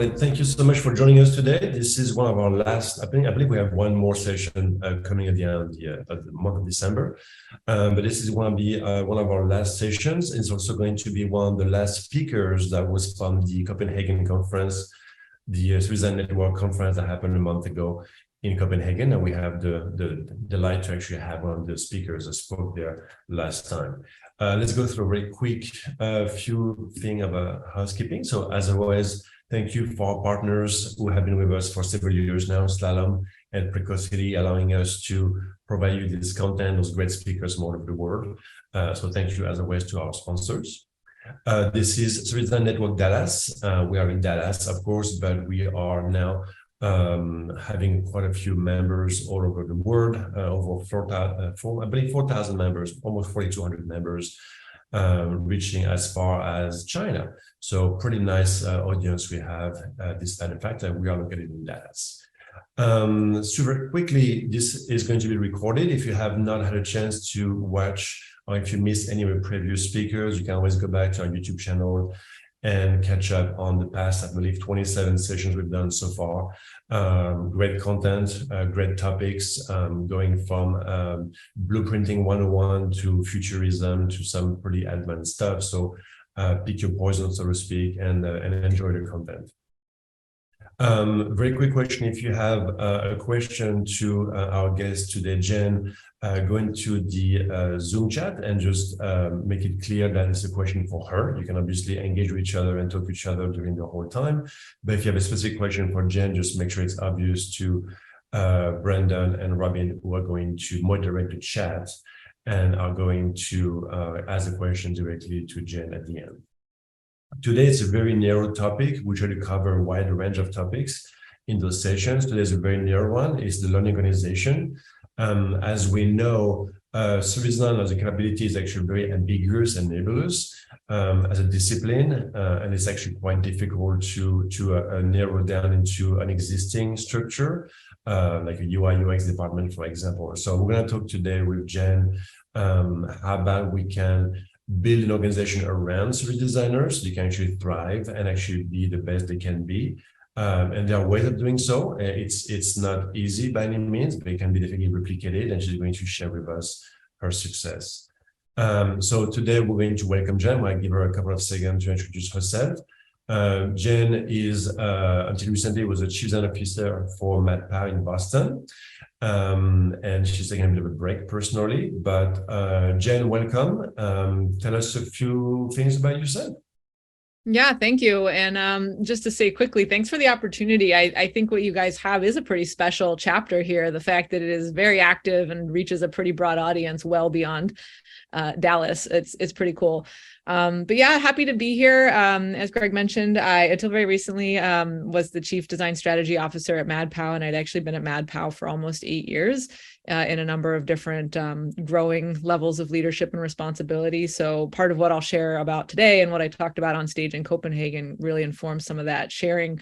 Well, thank you so much for joining us today. This is one of our last, I believe we have one more session coming at the end of the month of December. But this is one of our last sessions. It's also going to be one of the last speakers that was from the Copenhagen conference, the Switzerland Network conference that happened a month ago in Copenhagen. And we have the delight to actually have one of the speakers that spoke there last time. Let's go through a very quick few things about housekeeping. So as always, thank you for our partners who have been with us for several years now, Slalom and Prerequisites, allowing us to provide you this content, those great speakers from all over the world. So thank you as always to our sponsors. This is Switzerland Network Dallas. We are in Dallas, of course, but we are now having quite a few members all over the world, over 4,000 members, almost 4,200 members, reaching as far as China. So pretty nice audience we have this time. In fact, we are located in Dallas. Super quickly, this is going to be recorded. If you have not had a chance to watch, or if you missed any of the previous speakers, you can always go back to our YouTube channel and catch up on the past, I believe, 27 sessions we've done so far. Great content, great topics, going from blueprinting 101 to futurism to some pretty advanced stuff. So pick your poison, so to speak, and enjoy the content. Very quick question. If you have a question to our guest today, Jen, go into the Zoom chat and just make it clear that it's a question for her. You can obviously engage with each other and talk to each other during the whole time. But if you have a specific question for Jen, just make sure it's obvious to Brandon and Robin, who are going to moderate the chat and are going to ask the question directly to Jen at the end. Today, it's a very narrow topic. We try to cover a wide range of topics in those sessions. Today's a very narrow one. It's the learning organization. As we know, Switzerland as a capability is actually very ambiguous and nebulous as a discipline, and it's actually quite difficult to narrow down into an existing structure, like a UI UX department, for example. So we're going to talk today with Jen how about we can build an organization around service designers so they can actually thrive and actually be the best they can be. And there are ways of doing so. It's not easy by any means, but it can be definitely replicated, and she's going to share with us her success. So today we're going to welcome Jen. I'll give her a couple of seconds to introduce herself. Jen is, until recently, was a chief design officer for MadPow in Boston. And she's taking a bit of a break personally, but Jen, welcome. Tell us a few things about yourself. Yeah, thank you. And just to say quickly, thanks for the opportunity. I think what you guys have is a pretty special chapter here. The fact that it is very active and reaches a pretty broad audience well beyond Dallas. It's pretty cool. But yeah, happy to be here. As Greg mentioned, I, until very recently, was the chief design strategy officer at MadPow, and I'd actually been at MadPow for almost 8 years in a number of different growing levels of leadership and responsibility. So part of what I'll share about today and what I talked about on stage in Copenhagen really informs some of that, sharing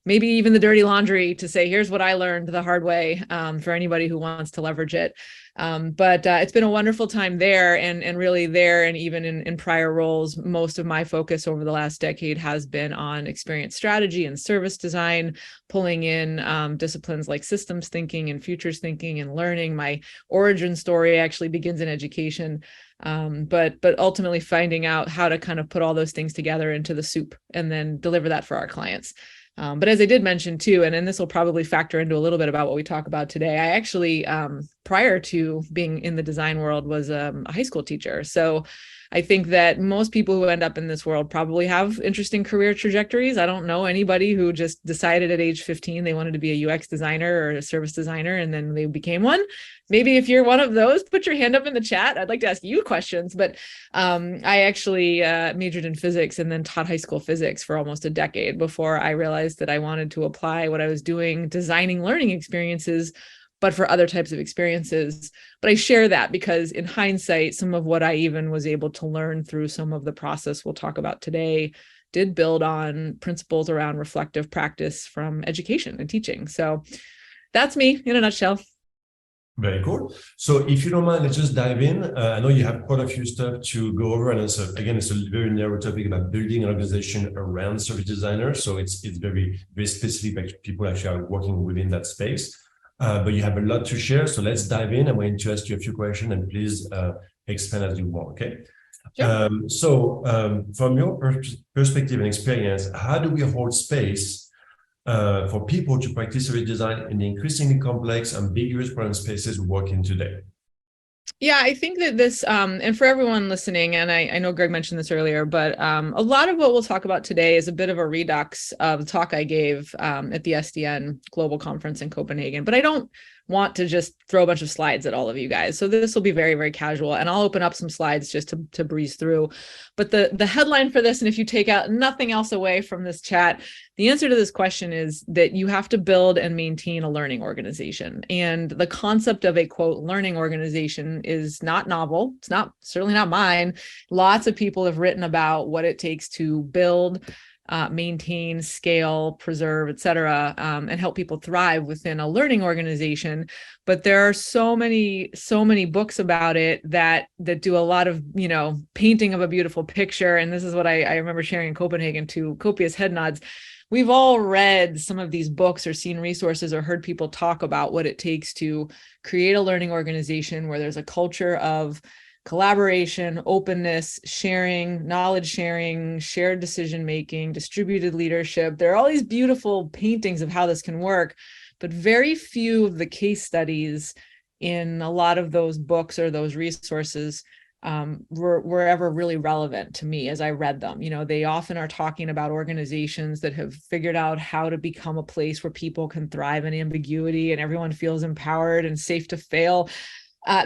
maybe even the dirty laundry to say, here's what I learned the hard way for anybody who wants to leverage it. But it's been a wonderful time there, and really there, and even in prior roles, most of my focus over the last decade has been on experience strategy and service design, pulling in disciplines like systems thinking and futures thinking and learning. My origin story actually begins in education, but ultimately finding out how to kind of put all those things together into the soup and then deliver that for our clients. But as I did mention too, and this will probably factor into a little bit about what we talk about today, I actually, prior to being in the design world, was a high school teacher. So I think that most people who end up in this world probably have interesting career trajectories. I don't know anybody who just decided at age 15 they wanted to be a UX designer or a service designer, and then they became one. Maybe if you're one of those, put your hand up in the chat. I'd like to ask you questions, but I actually majored in physics and then taught high school physics for almost a decade before I realized that I wanted to apply what I was doing, designing learning experiences, but for other types of experiences. But I share that because in hindsight, some of what I even was able to learn through some of the process we'll talk about today did build on principles around reflective practice from education and teaching. So that's me in a nutshell. Very cool. So if you don't mind, let's just dive in. I know you have quite a few stuff to go over, and it's it's a very narrow topic about building an organization around service designers. So it's very, very specific, like people actually are working within that space. But you have a lot to share. So let's dive in. I'm going to ask you a few questions, and please expand as you want, okay? Sure. From your perspective and experience, how do we hold space for people to practice service design in the increasingly complex, ambiguous problem spaces we work in today? Yeah, I think that this, and for everyone listening, and I know Greg mentioned this earlier, but a lot of what we'll talk about today is a bit of a redux of the talk I gave at the SDN Global Conference in Copenhagen. But I don't want to just throw a bunch of slides at all of you guys. So this will be very, very casual, and I'll open up some slides just to breeze through. But the headline for this, and if you take out nothing else away from this chat, the answer to this question is that you have to build and maintain a learning organization. And the concept of a, quote, learning organization is not novel. It's certainly not mine. Lots of people have written about what it takes to build, maintain, scale, preserve, et cetera, and help people thrive within a learning organization. But there are so many books about it that do a lot of, painting of a beautiful picture. And this is what I remember sharing in Copenhagen to copious head nods. We've all read some of these books or seen resources or heard people talk about what it takes to create a learning organization where there's a culture of collaboration, openness, sharing, knowledge sharing, shared decision-making, distributed leadership. There are all these beautiful paintings of how this can work, but very few of the case studies in a lot of those books or those resources were ever really relevant to me as I read them. They often are talking about organizations that have figured out how to become a place where people can thrive in ambiguity and everyone feels empowered and safe to fail.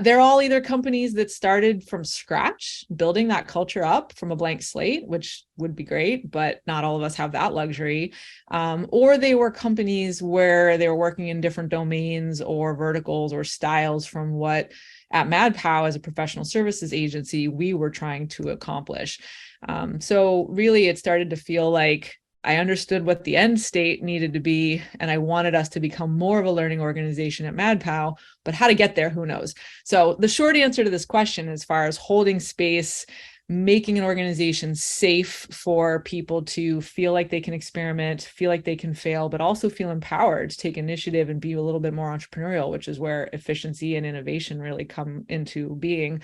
They're all either companies that started from scratch, building that culture up from a blank slate, which would be great, but not all of us have that luxury. Or they were companies where they were working in different domains or verticals or styles from what at MadPow as a professional services agency, we were trying to accomplish. So really it started to feel like I understood what the end state needed to be, and I wanted us to become more of a learning organization at MadPow, but how to get there, who knows? So the short answer to this question, as far as holding space, making an organization safe for people to feel like they can experiment, feel like they can fail, but also feel empowered to take initiative and be a little bit more entrepreneurial, which is where efficiency and innovation really come into being.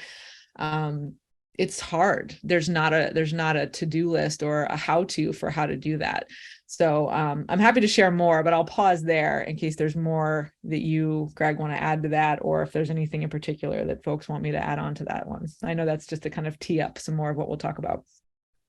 It's hard. There's not a to-do list or a how-to for how to do that. So I'm happy to share more, but I'll pause there in case there's more that you, Greg, want to add to that, or if there's anything in particular that folks want me to add on to that one. I know that's just to kind of tee up some more of what we'll talk about.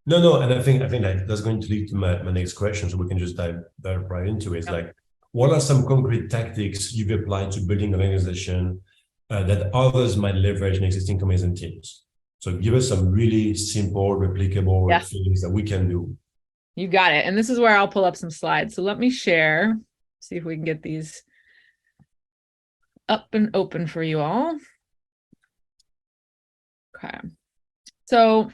No, and I think that's going to lead to my next question, so we can just dive right into it. Like, what are some concrete tactics you've applied to building an organization that others might leverage in existing companies and teams? So give us some really simple, replicable things that we can do. You got it. And this is where I'll pull up some slides. So let me share, see if we can get these up and open for you all. Okay. So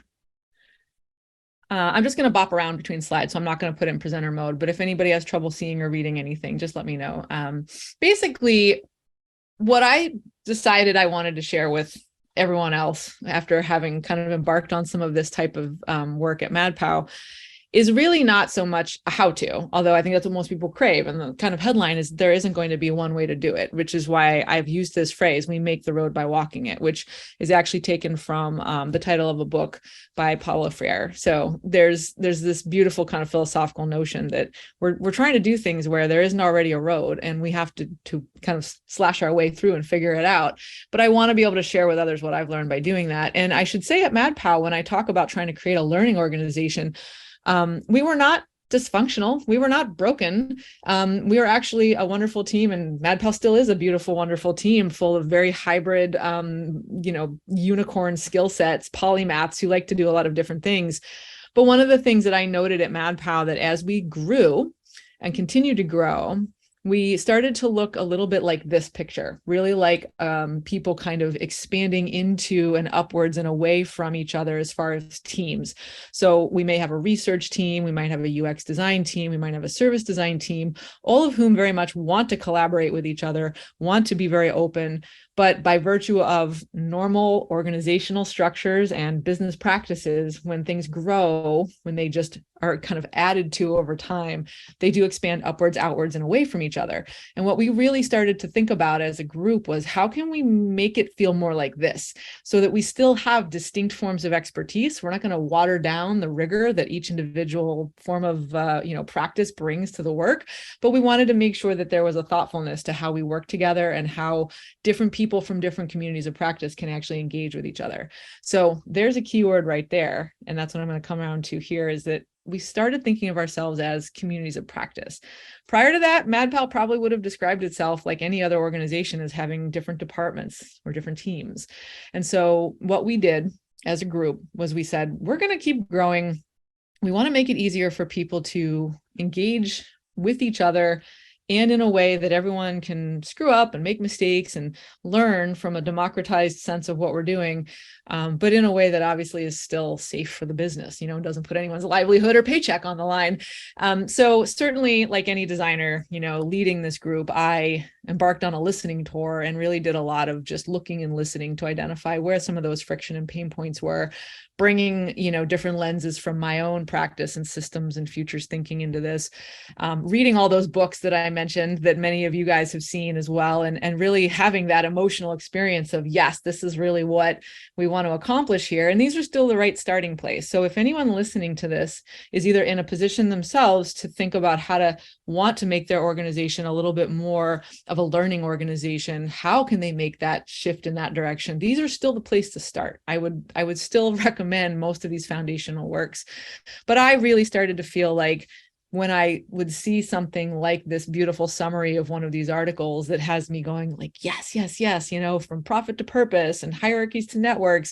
I'm just going to bop around between slides, so I'm not going to put it in presenter mode. But if anybody has trouble seeing or reading anything, just let me know. Basically, what I decided I wanted to share with everyone else after having kind of embarked on some of this type of work at MadPow is really not so much a how-to, although I think that's what most people crave. And the kind of headline is there isn't going to be one way to do it, which is why I've used this phrase, we make the road by walking it, which is actually taken from the title of a book by Paulo Freire. So there's this beautiful kind of philosophical notion that we're trying to do things where there isn't already a road and we have to kind of slash our way through and figure it out. But I want to be able to share with others what I've learned by doing that. And I should say at MadPow, when I talk about trying to create a learning organization, we were not dysfunctional. We were not broken. We were actually a wonderful team, and MadPow still is a beautiful, wonderful team full of very hybrid, unicorn skill sets, polymaths who like to do a lot of different things. But one of the things that I noted at MadPow that as we grew and continue to grow, we started to look a little bit like this picture, really like people kind of expanding into and upwards and away from each other as far as teams. So we may have a research team, we might have a UX design team, we might have a service design team, all of whom very much want to collaborate with each other, want to be very open, but by virtue of normal organizational structures and business practices, when things grow, when they just are kind of added to over time, they do expand upwards, outwards, and away from each other. And what we really started to think about as a group was, how can we make it feel more like this, so that we still have distinct forms of expertise? We're not going to water down the rigor that each individual form of practice brings to the work, but we wanted to make sure that there was a thoughtfulness to how we work together and how different people from different communities of practice can actually engage with each other. So there's a keyword right there. And that's what I'm going to come around to here, is that we started thinking of ourselves as communities of practice. Prior to that, MadPal probably would have described itself like any other organization as having different departments or different teams. And so what we did as a group was we said, we're going to keep growing. We want to make it easier for people to engage with each other, and in a way that everyone can screw up and make mistakes and learn from a democratized sense of what we're doing, but in a way that obviously is still safe for the business, doesn't put anyone's livelihood or paycheck on the line. So certainly, like any designer, leading this group, I embarked on a listening tour and really did a lot of just looking and listening to identify where some of those friction and pain points were, bringing, different lenses from my own practice and systems and futures thinking into this, reading all those books that I mentioned that many of you guys have seen as well, and really having that emotional experience of, yes, this is really what we want to accomplish here. And these are still the right starting place. So if anyone listening to this is either in a position themselves to think about how to want to make their organization a little bit more of a learning organization, how can they make that shift in that direction? These are still the place to start. I would still recommend most of these foundational works. But I really started to feel like, when I would see something like this beautiful summary of one of these articles that has me going like, yes, yes, yes, from profit to purpose and hierarchies to networks,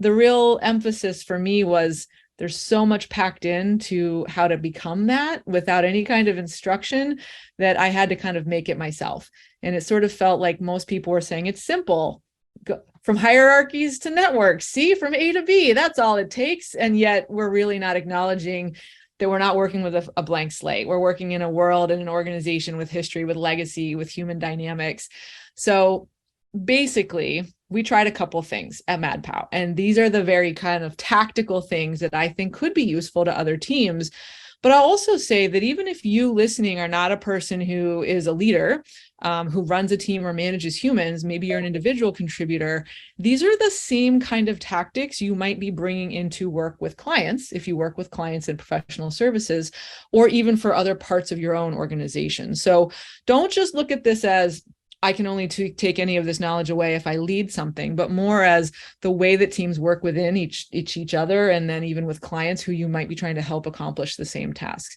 the real emphasis for me was, there's so much packed into how to become that without any kind of instruction, that I had to kind of make it myself. And it sort of felt like most people were saying, it's simple. Go from hierarchies to networks, see, from A to B, that's all it takes. And yet we're really not acknowledging that we're not working with a blank slate. We're working in a world and an organization with history, with legacy, with human dynamics. So basically, we tried a couple things at MadPal, and these are the very kind of tactical things that I think could be useful to other teams. But I'll also say that even if you listening are not a person who is a leader, who runs a team or manages humans, maybe you're an individual contributor, these are the same kind of tactics you might be bringing into work with clients, if you work with clients in professional services, or even for other parts of your own organization. So don't just look at this as, I can only take any of this knowledge away if I lead something, but more as the way that teams work within each other, and then even with clients who you might be trying to help accomplish the same tasks.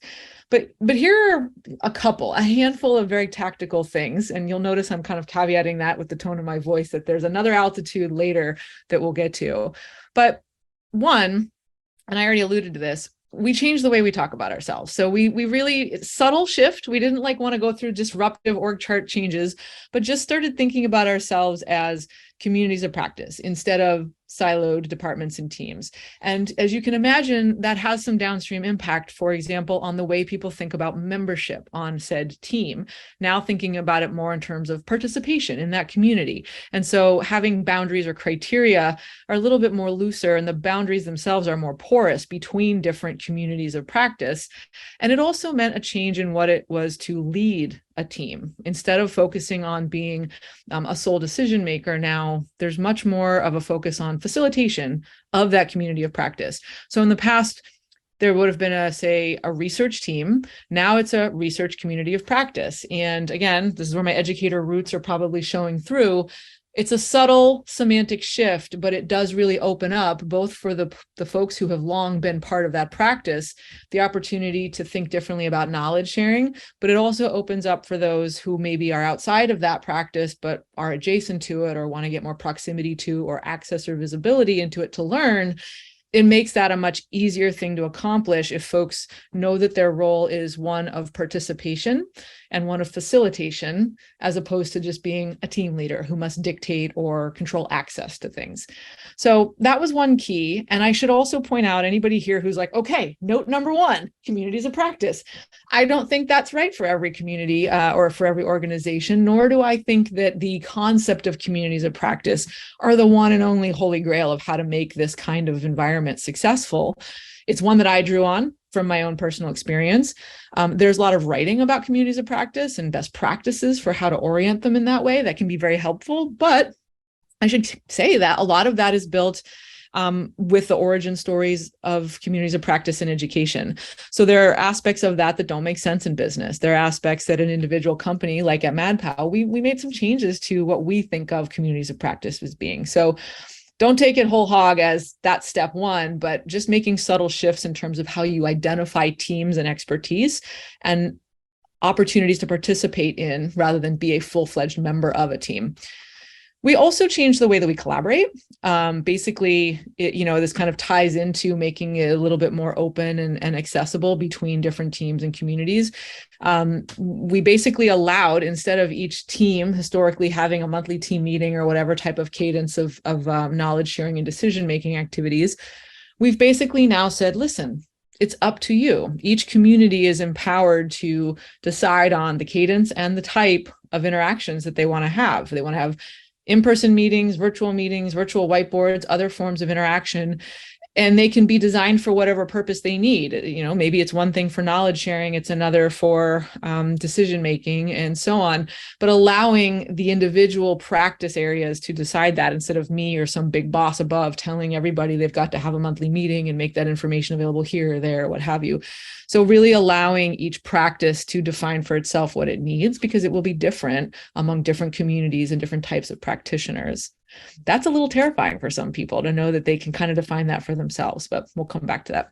But here are a handful of very tactical things, and you'll notice I'm kind of caveating that with the tone of my voice, that there's another altitude later that we'll get to. But one, and I already alluded to this, we changed the way we talk about ourselves. So we really subtle shift. We didn't want to go through disruptive org chart changes, but just started thinking about ourselves as communities of practice instead of siloed departments and teams. And as you can imagine, that has some downstream impact, for example, on the way people think about membership on said team, now thinking about it more in terms of participation in that community. And so having boundaries or criteria are a little bit more looser, and the boundaries themselves are more porous between different communities of practice. And it also meant a change in what it was to lead a team. Instead of focusing on being a sole decision maker, now there's much more of a focus on facilitation of that community of practice. So in the past, there would have been a research team. Now it's a research community of practice. And again, this is where my educator roots are probably showing through. It's a subtle semantic shift, but it does really open up, both for the folks who have long been part of that practice, the opportunity to think differently about knowledge sharing, but it also opens up for those who maybe are outside of that practice, but are adjacent to it or want to get more proximity to or access or visibility into it to learn. It makes that a much easier thing to accomplish if folks know that their role is one of participation and one of facilitation, as opposed to just being a team leader who must dictate or control access to things. So that was one key. And I should also point out, anybody here who's like, okay, note number one, communities of practice. I don't think that's right for every community or for every organization, nor do I think that the concept of communities of practice are the one and only holy grail of how to make this kind of environment successful. It's one that I drew on from my own personal experience. There's a lot of writing about communities of practice and best practices for how to orient them in that way that can be very helpful. But I should say that a lot of that is built with the origin stories of communities of practice in education. So there are aspects of that that don't make sense in business. There are aspects that an individual company like at MadPow, we made some changes to what we think of communities of practice as being. So don't take it whole hog as that's step one, but just making subtle shifts in terms of how you identify teams and expertise and opportunities to participate in rather than be a full-fledged member of a team. We also changed the way that we collaborate. Basically, this kind of ties into making it a little bit more open and accessible between different teams and communities. We basically allowed, instead of each team historically having a monthly team meeting or whatever type of cadence of knowledge sharing and decision-making activities, we've basically now said, listen, it's up to you. Each community is empowered to decide on the cadence and the type of interactions that they want to have. They want to have in-person meetings, virtual whiteboards, other forms of interaction, and they can be designed for whatever purpose they need. Maybe it's one thing for knowledge sharing, it's another for decision-making and so on, but allowing the individual practice areas to decide that instead of me or some big boss above telling everybody they've got to have a monthly meeting and make that information available here or there, what have you. So really allowing each practice to define for itself what it needs, because it will be different among different communities and different types of practitioners. That's a little terrifying for some people to know that they can kind of define that for themselves, but we'll come back to that.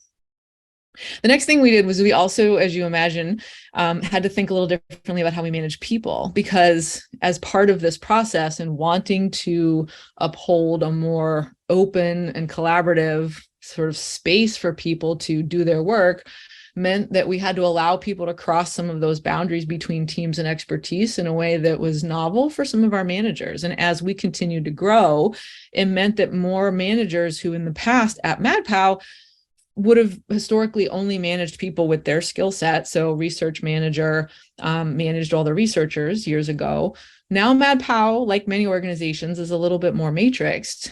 The next thing we did was we also, as you imagine, had to think a little differently about how we manage people, because as part of this process and wanting to uphold a more open and collaborative sort of space for people to do their work, meant that we had to allow people to cross some of those boundaries between teams and expertise in a way that was novel for some of our managers. And as we continued to grow, it meant that more managers who in the past at MadPow would have historically only managed people with their skill set. So research manager managed all the researchers years ago. Now MadPow, like many organizations, is a little bit more matrixed,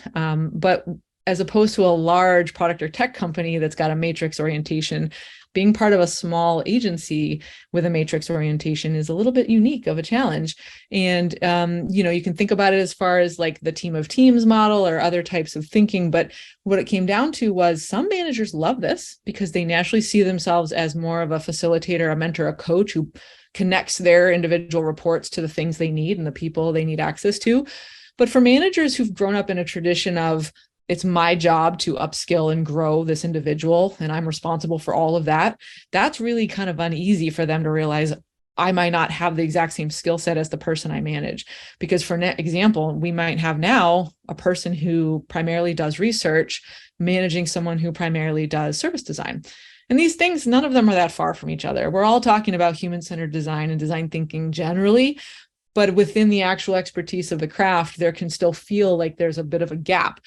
but as opposed to a large product or tech company that's got a matrix orientation, being part of a small agency with a matrix orientation is a little bit unique of a challenge. And, you can think about it as far as like the team of teams model or other types of thinking. But what it came down to was some managers love this because they naturally see themselves as more of a facilitator, a mentor, a coach who connects their individual reports to the things they need and the people they need access to. But for managers who've grown up in a tradition of, it's my job to upskill and grow this individual, and I'm responsible for all of that, that's really kind of uneasy for them to realize I might not have the exact same skill set as the person I manage. Because for example, we might have now a person who primarily does research managing someone who primarily does service design. And these things, none of them are that far from each other. We're all talking about human-centered design and design thinking generally, but within the actual expertise of the craft, there can still feel like there's a bit of a gap.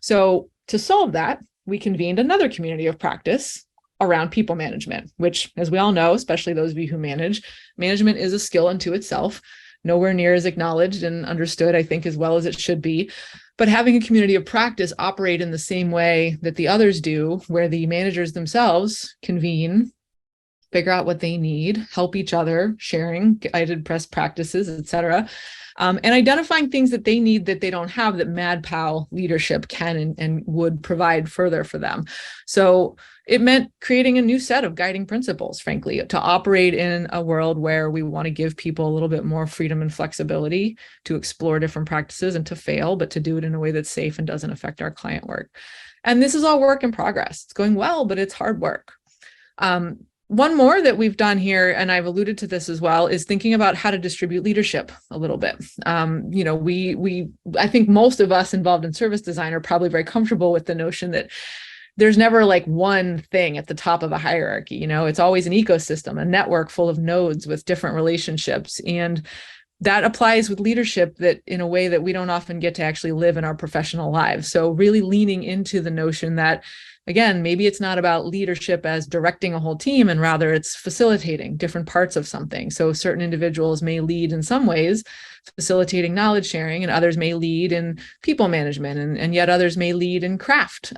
So to solve that, we convened another community of practice around people management, which, as we all know, especially those of you who management is a skill unto itself, nowhere near as acknowledged and understood, I think, as well as it should be. But having a community of practice operate in the same way that the others do, where the managers themselves convene, figure out what they need, help each other, sharing guided best practices, et cetera, and identifying things that they need that they don't have that MadPow leadership can and would provide further for them. So it meant creating a new set of guiding principles, frankly, to operate in a world where we want to give people a little bit more freedom and flexibility to explore different practices and to fail, but to do it in a way that's safe and doesn't affect our client work. And this is all work in progress. It's going well, but it's hard work. One more that we've done here, and I've alluded to this as well, is thinking about how to distribute leadership a little bit. I think most of us involved in service design are probably very comfortable with the notion that there's never like one thing at the top of a hierarchy. It's always an ecosystem, a network full of nodes with different relationships. And that applies with leadership that in a way that we don't often get to actually live in our professional lives. So really leaning into the notion that, again, maybe it's not about leadership as directing a whole team, and rather it's facilitating different parts of something. So certain individuals may lead in some ways, facilitating knowledge sharing, and others may lead in people management, and yet others may lead in craft,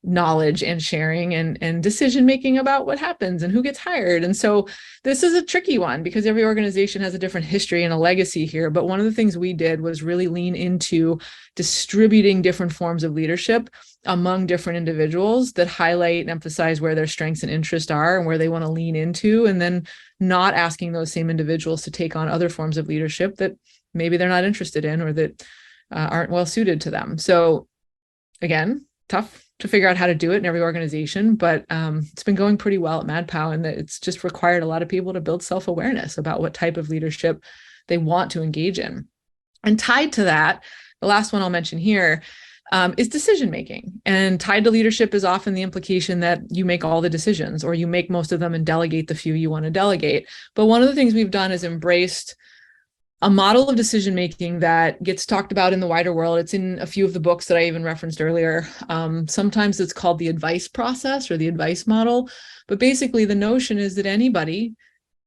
knowledge and sharing and decision making about what happens and who gets hired. And so this is a tricky one because every organization has a different history and a legacy here. But one of the things we did was really lean into distributing different forms of leadership among different individuals that highlight and emphasize where their strengths and interests are and where they want to lean into, and then not asking those same individuals to take on other forms of leadership that maybe they're not interested in or that aren't well suited to them. So again, tough to figure out how to do it in every organization, but it's been going pretty well at MadPow, and that it's just required a lot of people to build self-awareness about what type of leadership they want to engage in. And tied to that, the last one I'll mention here is decision-making. And tied to leadership is often the implication that you make all the decisions, or you make most of them and delegate the few you want to delegate. But one of the things we've done is embraced a model of decision-making that gets talked about in the wider world. It's in a few of the books that I even referenced earlier. Sometimes it's called the advice process or the advice model. But basically the notion is that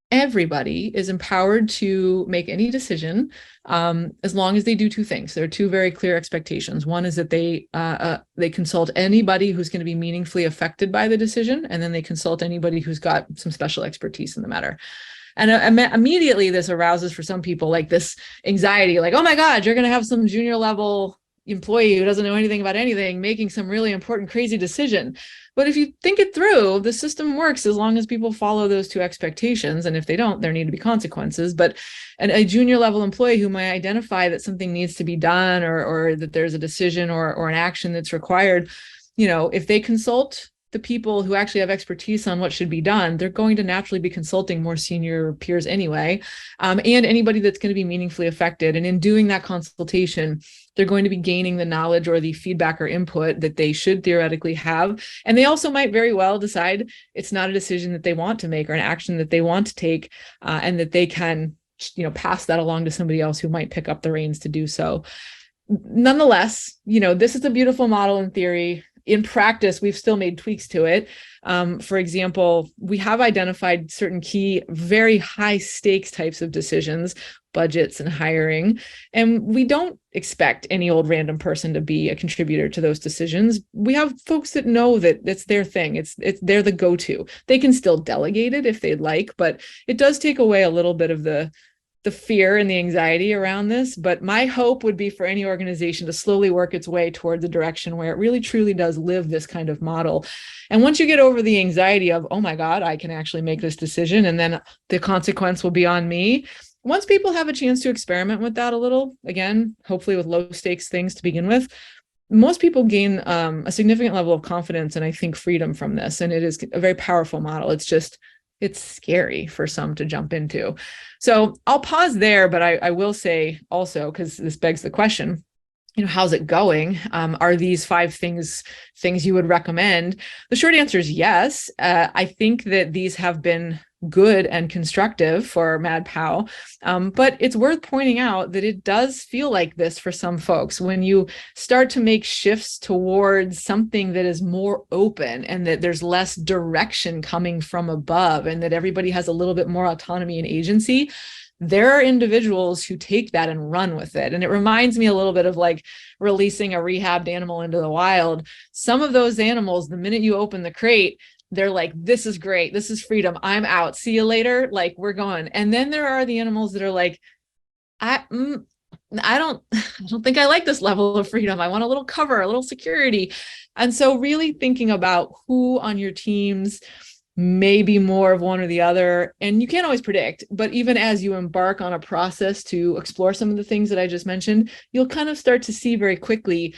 everybody is empowered to make any decision as long as they do two things. There are two very clear expectations. One is that they consult anybody who's going to be meaningfully affected by the decision, and then they consult anybody who's got some special expertise in the matter. And immediately this arouses for some people like this anxiety, like, oh my God, you're going to have some junior level employee who doesn't know anything about anything making some really important, crazy decision. But if you think it through, the system works as long as people follow those two expectations. And if they don't, there need to be consequences. But a junior level employee who might identify that something needs to be done, or that there's a decision or an action that's required, if they consult the people who actually have expertise on what should be done, they're going to naturally be consulting more senior peers anyway, and anybody that's going to be meaningfully affected. And in doing that consultation, they're going to be gaining the knowledge or the feedback or input that they should theoretically have. And they also might very well decide it's not a decision that they want to make or an action that they want to take, and that they can, pass that along to somebody else who might pick up the reins to do so. Nonetheless, this is a beautiful model in theory. In practice, we've still made tweaks to it. For example, we have identified certain key, very high stakes types of decisions, budgets and hiring, and we don't expect any old random person to be a contributor to those decisions. We have folks that know that it's their thing. They're the go-to. They can still delegate it if they'd like, but it does take away a little bit of the fear and the anxiety around this. But my hope would be for any organization to slowly work its way toward the direction where it really truly does live this kind of model. And once you get over the anxiety of, oh my God, I can actually make this decision, and then the consequence will be on me. Once people have a chance to experiment with that a little, again, hopefully with low stakes things to begin with, most people gain a significant level of confidence and I think freedom from this. And it is a very powerful model. It's scary for some to jump into. So I'll pause there, but I will say also, because this begs the question, how's it going? Are these 5 things you would recommend? The short answer is yes. I think that these have been good and constructive for MadPow. But it's worth pointing out that it does feel like this for some folks. When you start to make shifts towards something that is more open and that there's less direction coming from above and that everybody has a little bit more autonomy and agency, there are individuals who take that and run with it. And it reminds me a little bit of like releasing a rehabbed animal into the wild. Some of those animals, the minute you open the crate, they're like, this is great. This is freedom. I'm out. See you later. Like, we're going. And then there are the animals that are like, I don't think I like this level of freedom. I want a little cover, a little security. And so really thinking about who on your teams may be more of one or the other. And you can't always predict, but even as you embark on a process to explore some of the things that I just mentioned, you'll kind of start to see very quickly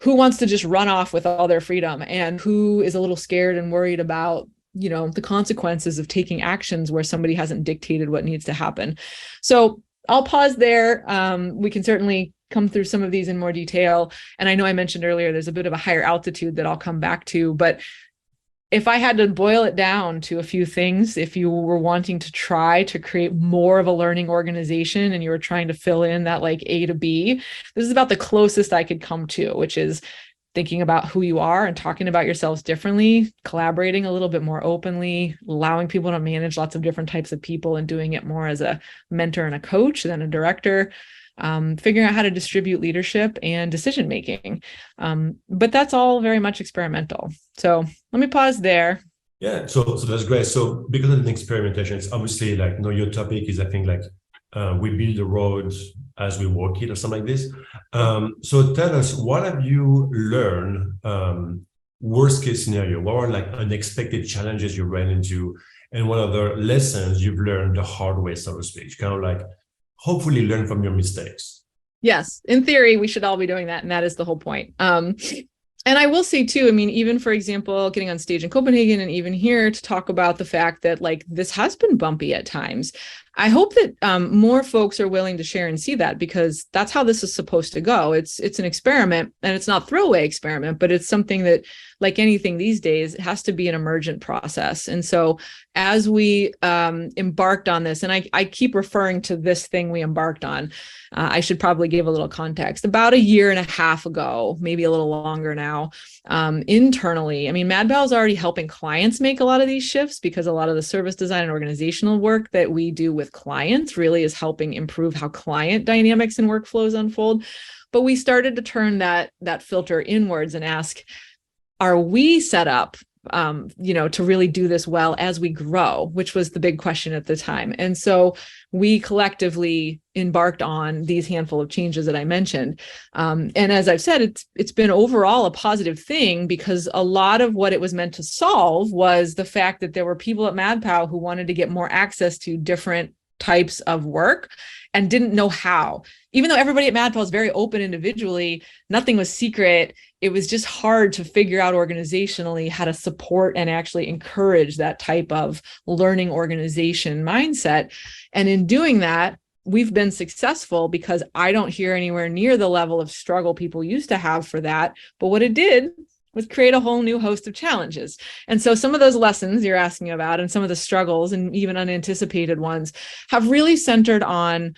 who wants to just run off with all their freedom and who is a little scared and worried about, the consequences of taking actions where somebody hasn't dictated what needs to happen. So I'll pause there. We can certainly come through some of these in more detail. And I know I mentioned earlier, there's a bit of a higher altitude that I'll come back to, but if I had to boil it down to a few things, if you were wanting to try to create more of a learning organization and you were trying to fill in that like A to B, this is about the closest I could come to, which is thinking about who you are and talking about yourselves differently, collaborating a little bit more openly, allowing people to manage lots of different types of people and doing it more as a mentor and a coach than a director. Figuring out how to distribute leadership and decision making. But that's all very much experimental. So let me pause there. Yeah, so that's great. So because of the experimentation, it's obviously like, your topic is, I think, like we build the road as we walk it or something like this. So tell us, what have you learned, worst case scenario? What are like unexpected challenges you ran into? And what are the lessons you've learned the hard way, so to speak? Kind of like, hopefully learn from your mistakes. Yes, in theory, we should all be doing that. And that is the whole point. And I will say too, I mean, even for example, getting on stage in Copenhagen and even here to talk about the fact that like this has been bumpy at times. I hope that more folks are willing to share and see that, because that's how this is supposed to go. It's an experiment, and it's not a throwaway experiment, but it's something that, like anything these days, it has to be an emergent process. And so as we embarked on this, and I keep referring to this thing we embarked on, I should probably give a little context. About a year and a half ago, maybe a little longer now, internally, I mean, MadPal is already helping clients make a lot of these shifts, because a lot of the service design and organizational work that we do with clients really is helping improve how client dynamics and workflows unfold. But we started to turn that filter inwards and ask, are we set up, to really do this well as we grow, which was the big question at the time. And so we collectively embarked on these handful of changes that I mentioned. And as I've said, it's been overall a positive thing, because a lot of what it was meant to solve was the fact that there were people at MadPow who wanted to get more access to different types of work and didn't know how. Even though everybody at MadPal is very open individually, nothing was secret. It was just hard to figure out organizationally how to support and actually encourage that type of learning organization mindset. And in doing that, we've been successful, because I don't hear anywhere near the level of struggle people used to have for that. But what it did was create a whole new host of challenges. And so some of those lessons you're asking about, and some of the struggles and even unanticipated ones, have really centered on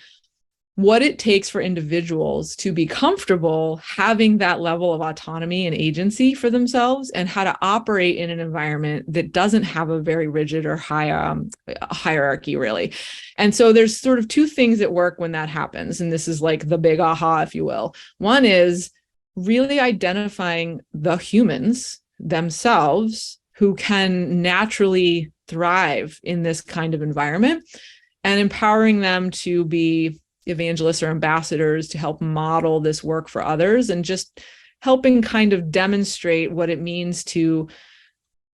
what it takes for individuals to be comfortable having that level of autonomy and agency for themselves, and how to operate in an environment that doesn't have a very rigid or high hierarchy, really. And so there's sort of two things that work when that happens. And this is like the big aha, if you will. One is really identifying the humans themselves who can naturally thrive in this kind of environment, and empowering them to be evangelists or ambassadors to help model this work for others, and just helping kind of demonstrate what it means to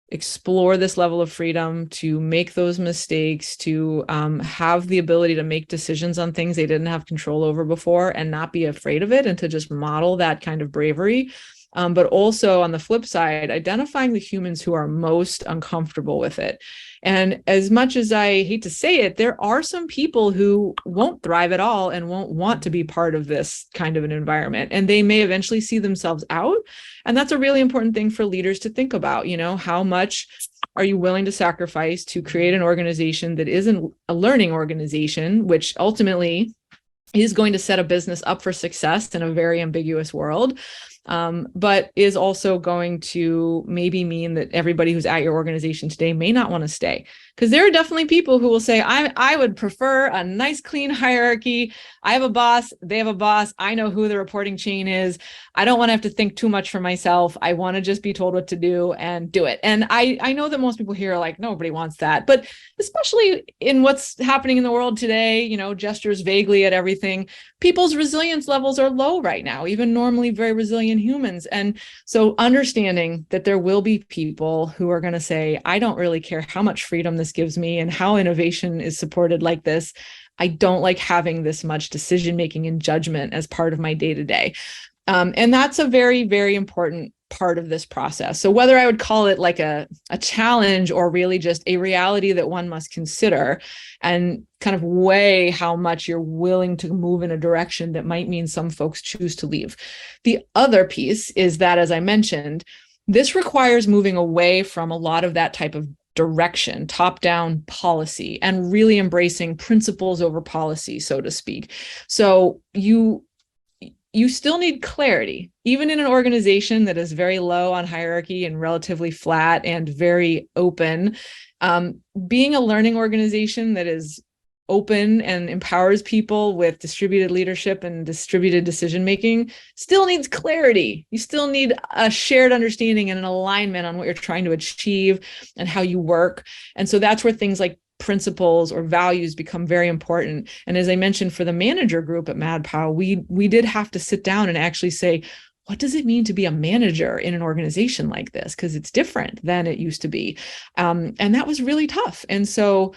explore this level of freedom, to make those mistakes, to have the ability to make decisions on things they didn't have control over before, and not be afraid of it, and to just model that kind of bravery. But also on the flip side, identifying the humans who are most uncomfortable with it. And as much as I hate to say it, there are some people who won't thrive at all and won't want to be part of this kind of an environment. And they may eventually see themselves out. And that's a really important thing for leaders to think about. How much are you willing to sacrifice to create an organization that isn't a learning organization, which ultimately is going to set a business up for success in a very ambiguous world, but is also going to maybe mean that everybody who's at your organization today may not want to stay. Because there are definitely people who will say, I would prefer a nice, clean hierarchy. I have a boss, they have a boss. I know who the reporting chain is. I don't want to have to think too much for myself. I want to just be told what to do and do it. And I know that most people here are like, nobody wants that. But especially in what's happening in the world today, gestures vaguely at everything, people's resilience levels are low right now, even normally very resilient humans. And so understanding that there will be people who are going to say, I don't really care how much freedom this gives me and how innovation is supported like this. I don't like having this much decision-making and judgment as part of my day-to-day. And that's a very, very important part of this process. So whether I would call it like a challenge or really just a reality that one must consider and kind of weigh how much you're willing to move in a direction that might mean some folks choose to leave. The other piece is that, as I mentioned, this requires moving away from a lot of that type of direction, top-down policy, and really embracing principles over policy, so to speak. So you still need clarity, even in an organization that is very low on hierarchy and relatively flat and very open. Being a learning organization that is open and empowers people with distributed leadership and distributed decision-making still needs clarity. You still need a shared understanding and an alignment on what you're trying to achieve and how you work. And so that's where things like principles or values become very important. And as I mentioned, for the manager group at MadPow, we did have to sit down and actually say, what does it mean to be a manager in an organization like this? Because it's different than it used to be. And that was really tough. And so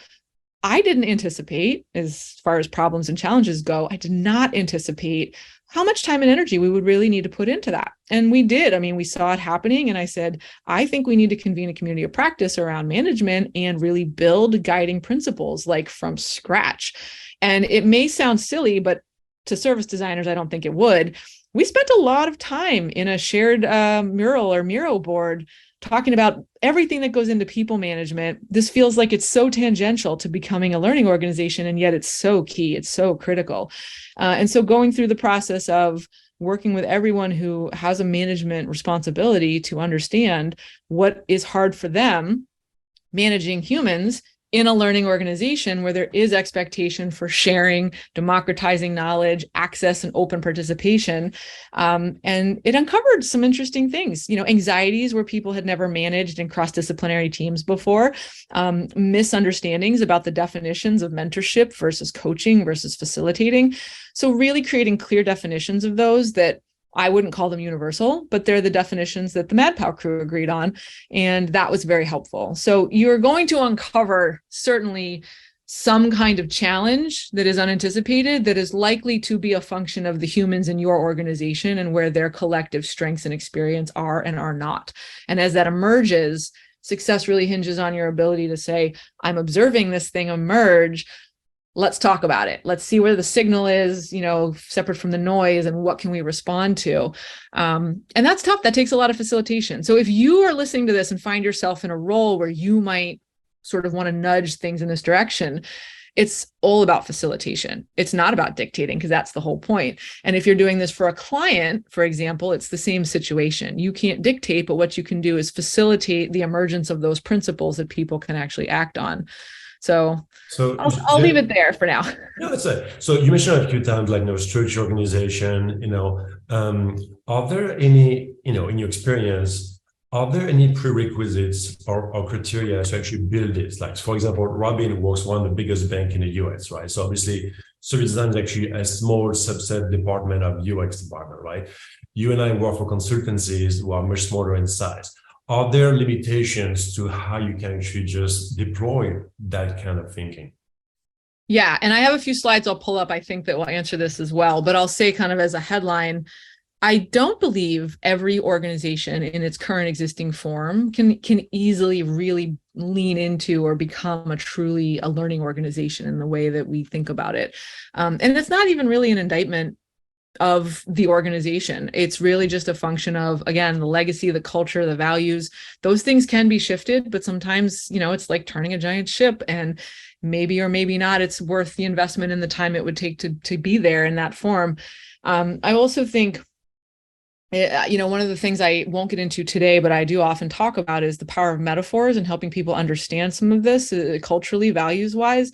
I didn't anticipate, as far as problems and challenges go, I did not anticipate how much time and energy we would really need to put into that. And we did. I mean, we saw it happening. And I said, I think we need to convene a community of practice around management and really build guiding principles like from scratch. And it may sound silly, but to service designers, I don't think it would. We spent a lot of time in a shared mural or Miro board talking about everything that goes into people management. This feels like it's so tangential to becoming a learning organization, and yet it's so key, it's so critical. And so going through the process of working with everyone who has a management responsibility to understand what is hard for them managing humans in a learning organization where there is expectation for sharing, democratizing knowledge, access, and open participation. And it uncovered some interesting things, anxieties where people had never managed in cross-disciplinary teams before, misunderstandings about the definitions of mentorship versus coaching versus facilitating. So really creating clear definitions of those that I wouldn't call them universal, but they're the definitions that the MadPow crew agreed on. And that was very helpful. So you're going to uncover certainly some kind of challenge that is unanticipated, that is likely to be a function of the humans in your organization and where their collective strengths and experience are and are not. And as that emerges, success really hinges on your ability to say, I'm observing this thing emerge. Let's talk about it. Let's see where the signal is, separate from the noise, and what can we respond to? And that's tough. That takes a lot of facilitation. So if you are listening to this and find yourself in a role where you might sort of want to nudge things in this direction, it's all about facilitation. It's not about dictating, because that's the whole point. And if you're doing this for a client, for example, it's the same situation. You can't dictate, but what you can do is facilitate the emergence of those principles that people can actually act on. So I'll leave it there for now. No, that's it. So you mentioned a few times, like, structure, organization, are there any, in your experience, are there any prerequisites or criteria to actually build this? Like, for example, Robin works one of the biggest banks in the US, right? So obviously, service design is actually a small subset department of UX department, right? You and I work for consultancies who are much smaller in size. Are there limitations to how you can actually just deploy that kind of thinking? Yeah, and I have a few slides I'll pull up, I think, that will answer this as well. But I'll say kind of as a headline, I don't believe every organization in its current existing form can easily really lean into or become truly a learning organization in the way that we think about it. And it's not even really an indictment of the organization. It's really just a function of, again, the legacy, the culture, the values. Those things can be shifted, but sometimes, it's like turning a giant ship, and maybe or maybe not, it's worth the investment and the time it would take to be there in that form. I also think, one of the things I won't get into today, but I do often talk about, is the power of metaphors and helping people understand some of this culturally, values-wise.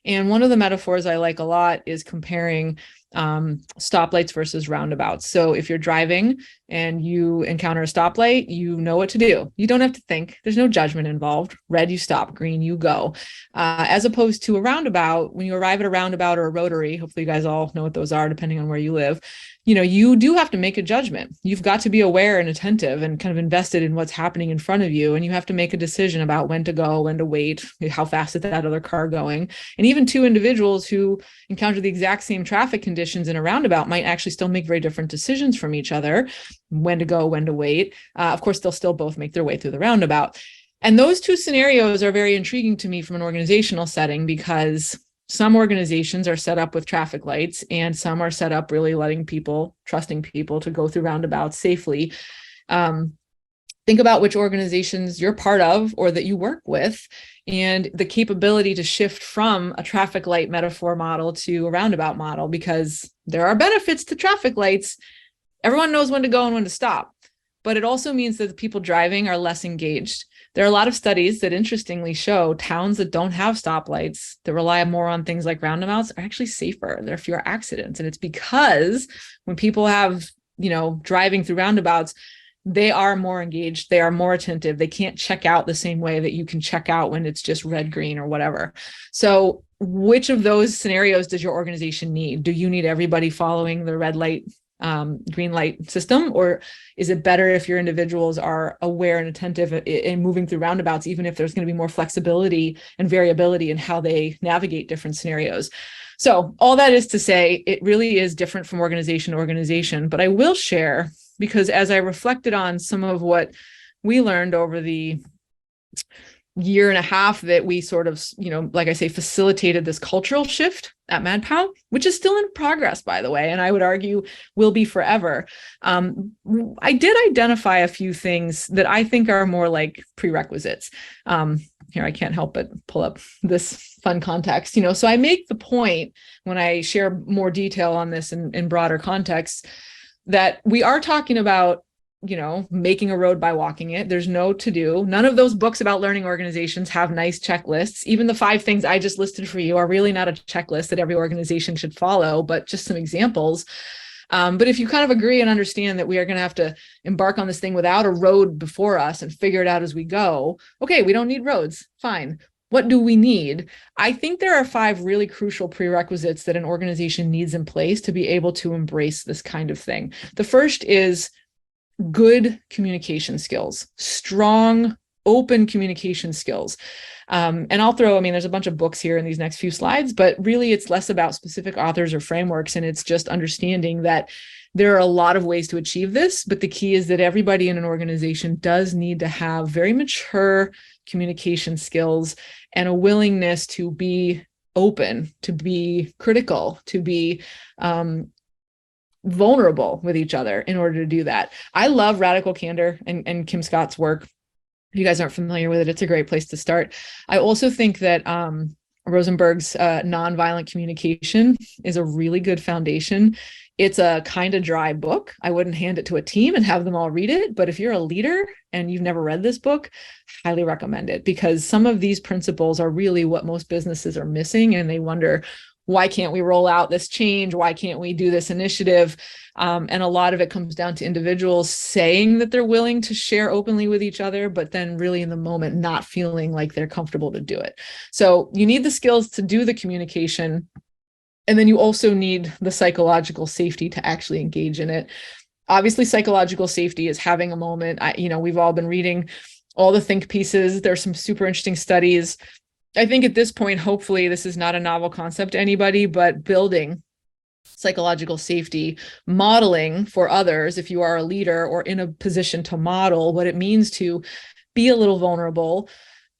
And one of the metaphors I like a lot is comparing stoplights versus roundabouts. So if you're driving and you encounter a stoplight, you know what to do. You don't have to think. There's no judgment involved. Red, you stop. Green, you go. As opposed to a roundabout, when you arrive at a roundabout or a rotary, hopefully you guys all know what those are, depending on where you live, you do have to make a judgment. You've got to be aware and attentive and kind of invested in what's happening in front of you. And you have to make a decision about when to go, when to wait, how fast is that other car going. And even two individuals who encounter the exact same traffic conditions in a roundabout might actually still make very different decisions from each other, when to go, when to wait. Of course, they'll still both make their way through the roundabout. And those two scenarios are very intriguing to me from an organizational setting, because some organizations are set up with traffic lights and some are set up really letting people, trusting people to go through roundabouts safely. Think about which organizations you're part of or that you work with, and the capability to shift from a traffic light metaphor model to a roundabout model, because there are benefits to traffic lights. Everyone knows when to go and when to stop, but it also means that the people driving are less engaged. There are a lot of studies that interestingly show towns that don't have stoplights, that rely more on things like roundabouts, are actually safer. There are fewer accidents. And it's because when people have, driving through roundabouts, they are more engaged, they are more attentive, they can't check out the same way that you can check out when it's just red, green, or whatever. So which of those scenarios does your organization need? Do you need everybody following the red light, green light system? Or is it better if your individuals are aware and attentive in moving through roundabouts, even if there's going to be more flexibility and variability in how they navigate different scenarios? So all that is to say, it really is different from organization to organization. But I will share, because as I reflected on some of what we learned over the year and a half that we sort of, like I say, facilitated this cultural shift at MadPow, which is still in progress, by the way, and I would argue will be forever. I did identify a few things that I think are more like prerequisites. Here, I can't help but pull up this fun context, so I make the point when I share more detail on this in broader context, that we are talking about, making a road by walking it. There's no to do. None of those books about learning organizations have nice checklists. Even the 5 things I just listed for you are really not a checklist that every organization should follow, but just some examples. But if you kind of agree and understand that we are going to have to embark on this thing without a road before us and figure it out as we go, okay, we don't need roads. Fine. What do we need? I think there are 5 really crucial prerequisites that an organization needs in place to be able to embrace this kind of thing. The first is good communication skills, strong, open communication skills. And I'll throw, there's a bunch of books here in these next few slides, but really it's less about specific authors or frameworks. And it's just understanding that there are a lot of ways to achieve this, but the key is that everybody in an organization does need to have very mature communication skills and a willingness to be open, to be critical, to be vulnerable with each other in order to do that. I love Radical Candor and Kim Scott's work. If you guys aren't familiar with it, it's a great place to start. I also think that Rosenberg's Nonviolent Communication is a really good foundation. It's a kind of dry book. I wouldn't hand it to a team and have them all read it. But if you're a leader and you've never read this book, highly recommend it, because some of these principles are really what most businesses are missing. And they wonder, why can't we roll out this change? Why can't we do this initiative? And a lot of it comes down to individuals saying that they're willing to share openly with each other, but then really in the moment not feeling like they're comfortable to do it. So you need the skills to do the communication. And then you also need the psychological safety to actually engage in it. Obviously, psychological safety is having a moment. We've all been reading all the think pieces. There's some super interesting studies. I think at this point, hopefully this is not a novel concept to anybody, but building psychological safety, modeling for others, if you are a leader or in a position to model what it means to be a little vulnerable,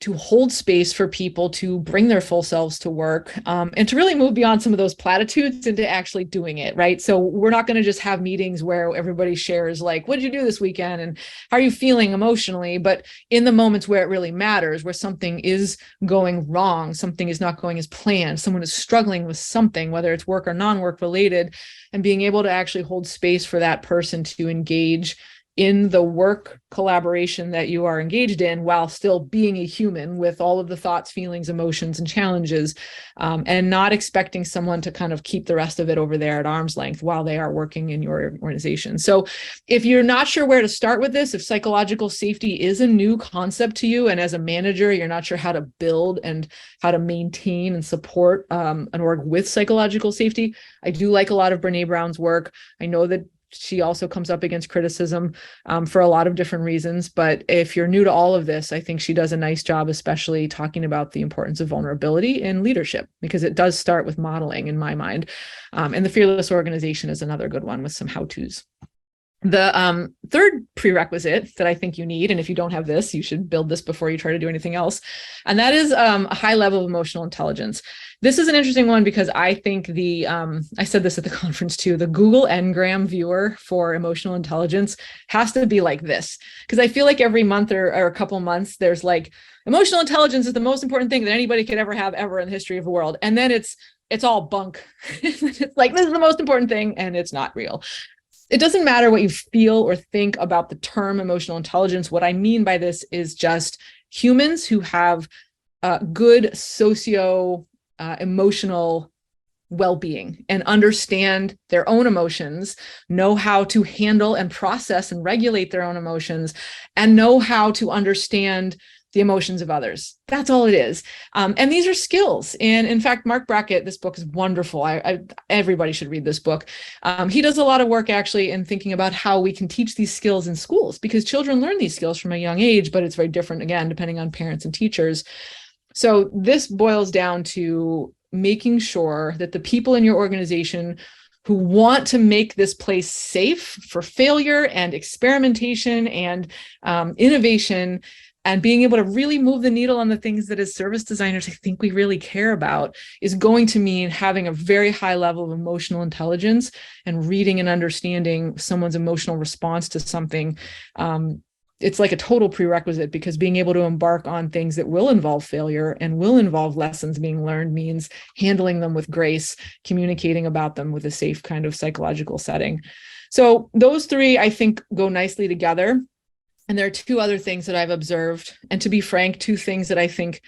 to hold space for people to bring their full selves to work, and to really move beyond some of those platitudes into actually doing it, right? So we're not going to just have meetings where everybody shares like, what did you do this weekend? And how are you feeling emotionally? But in the moments where it really matters, where something is going wrong, something is not going as planned, someone is struggling with something, whether it's work or non-work related, and being able to actually hold space for that person to engage in the work collaboration that you are engaged in while still being a human with all of the thoughts, feelings, emotions, and challenges, and not expecting someone to kind of keep the rest of it over there at arm's length while they are working in your organization. So if you're not sure where to start with this, if psychological safety is a new concept to you, and as a manager, you're not sure how to build and how to maintain and support an org with psychological safety, I do like a lot of Brene Brown's work. I know that she also comes up against criticism for a lot of different reasons. But if you're new to all of this, I think she does a nice job, especially talking about the importance of vulnerability in leadership, because it does start with modeling in my mind. And the Fearless Organization is another good one with some how-tos. The third prerequisite that I think you need, and if you don't have this, you should build this before you try to do anything else, and that is a high level of emotional intelligence. This is an interesting one because I think I said this at the conference too, the Google Ngram viewer for emotional intelligence has to be like this, because I feel like every month or a couple months, there's like, emotional intelligence is the most important thing that anybody could ever have ever in the history of the world. And then it's all bunk. It's like, this is the most important thing, and it's not real. It doesn't matter what you feel or think about the term emotional intelligence. What I mean by this is just humans who have good emotional well-being and understand their own emotions, know how to handle and process and regulate their own emotions, and know how to understand the emotions of others. That's all it is. And these are skills. And in fact, Mark Brackett, this book is wonderful. Everybody should read this book. He does a lot of work actually in thinking about how we can teach these skills in schools, because children learn these skills from a young age, but it's very different, again, depending on parents and teachers. So this boils down to making sure that the people in your organization who want to make this place safe for failure and experimentation and innovation, and being able to really move the needle on the things that as service designers, I think we really care about, is going to mean having a very high level of emotional intelligence and reading and understanding someone's emotional response to something. It's like a total prerequisite, because being able to embark on things that will involve failure and will involve lessons being learned means handling them with grace, communicating about them with a safe kind of psychological setting. So those three, I think, go nicely together. And there are two other things that I've observed. And to be frank, two things that I think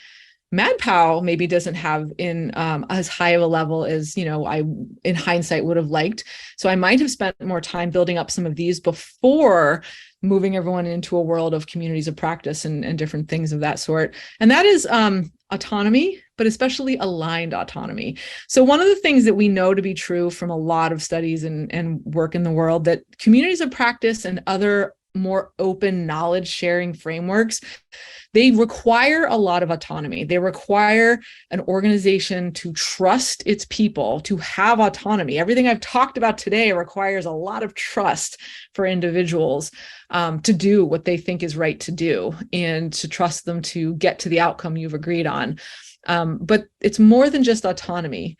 MadPow maybe doesn't have in as high of a level as, I, in hindsight, would have liked. So I might have spent more time building up some of these before moving everyone into a world of communities of practice and different things of that sort. And that is autonomy, but especially aligned autonomy. So one of the things that we know to be true from a lot of studies and work in the world, that communities of practice and other more open knowledge sharing frameworks, they require a lot of autonomy. They require an organization to trust its people, to have autonomy. Everything I've talked about today requires a lot of trust for individuals to do what they think is right to do, and to trust them to get to the outcome you've agreed on. But it's more than just autonomy.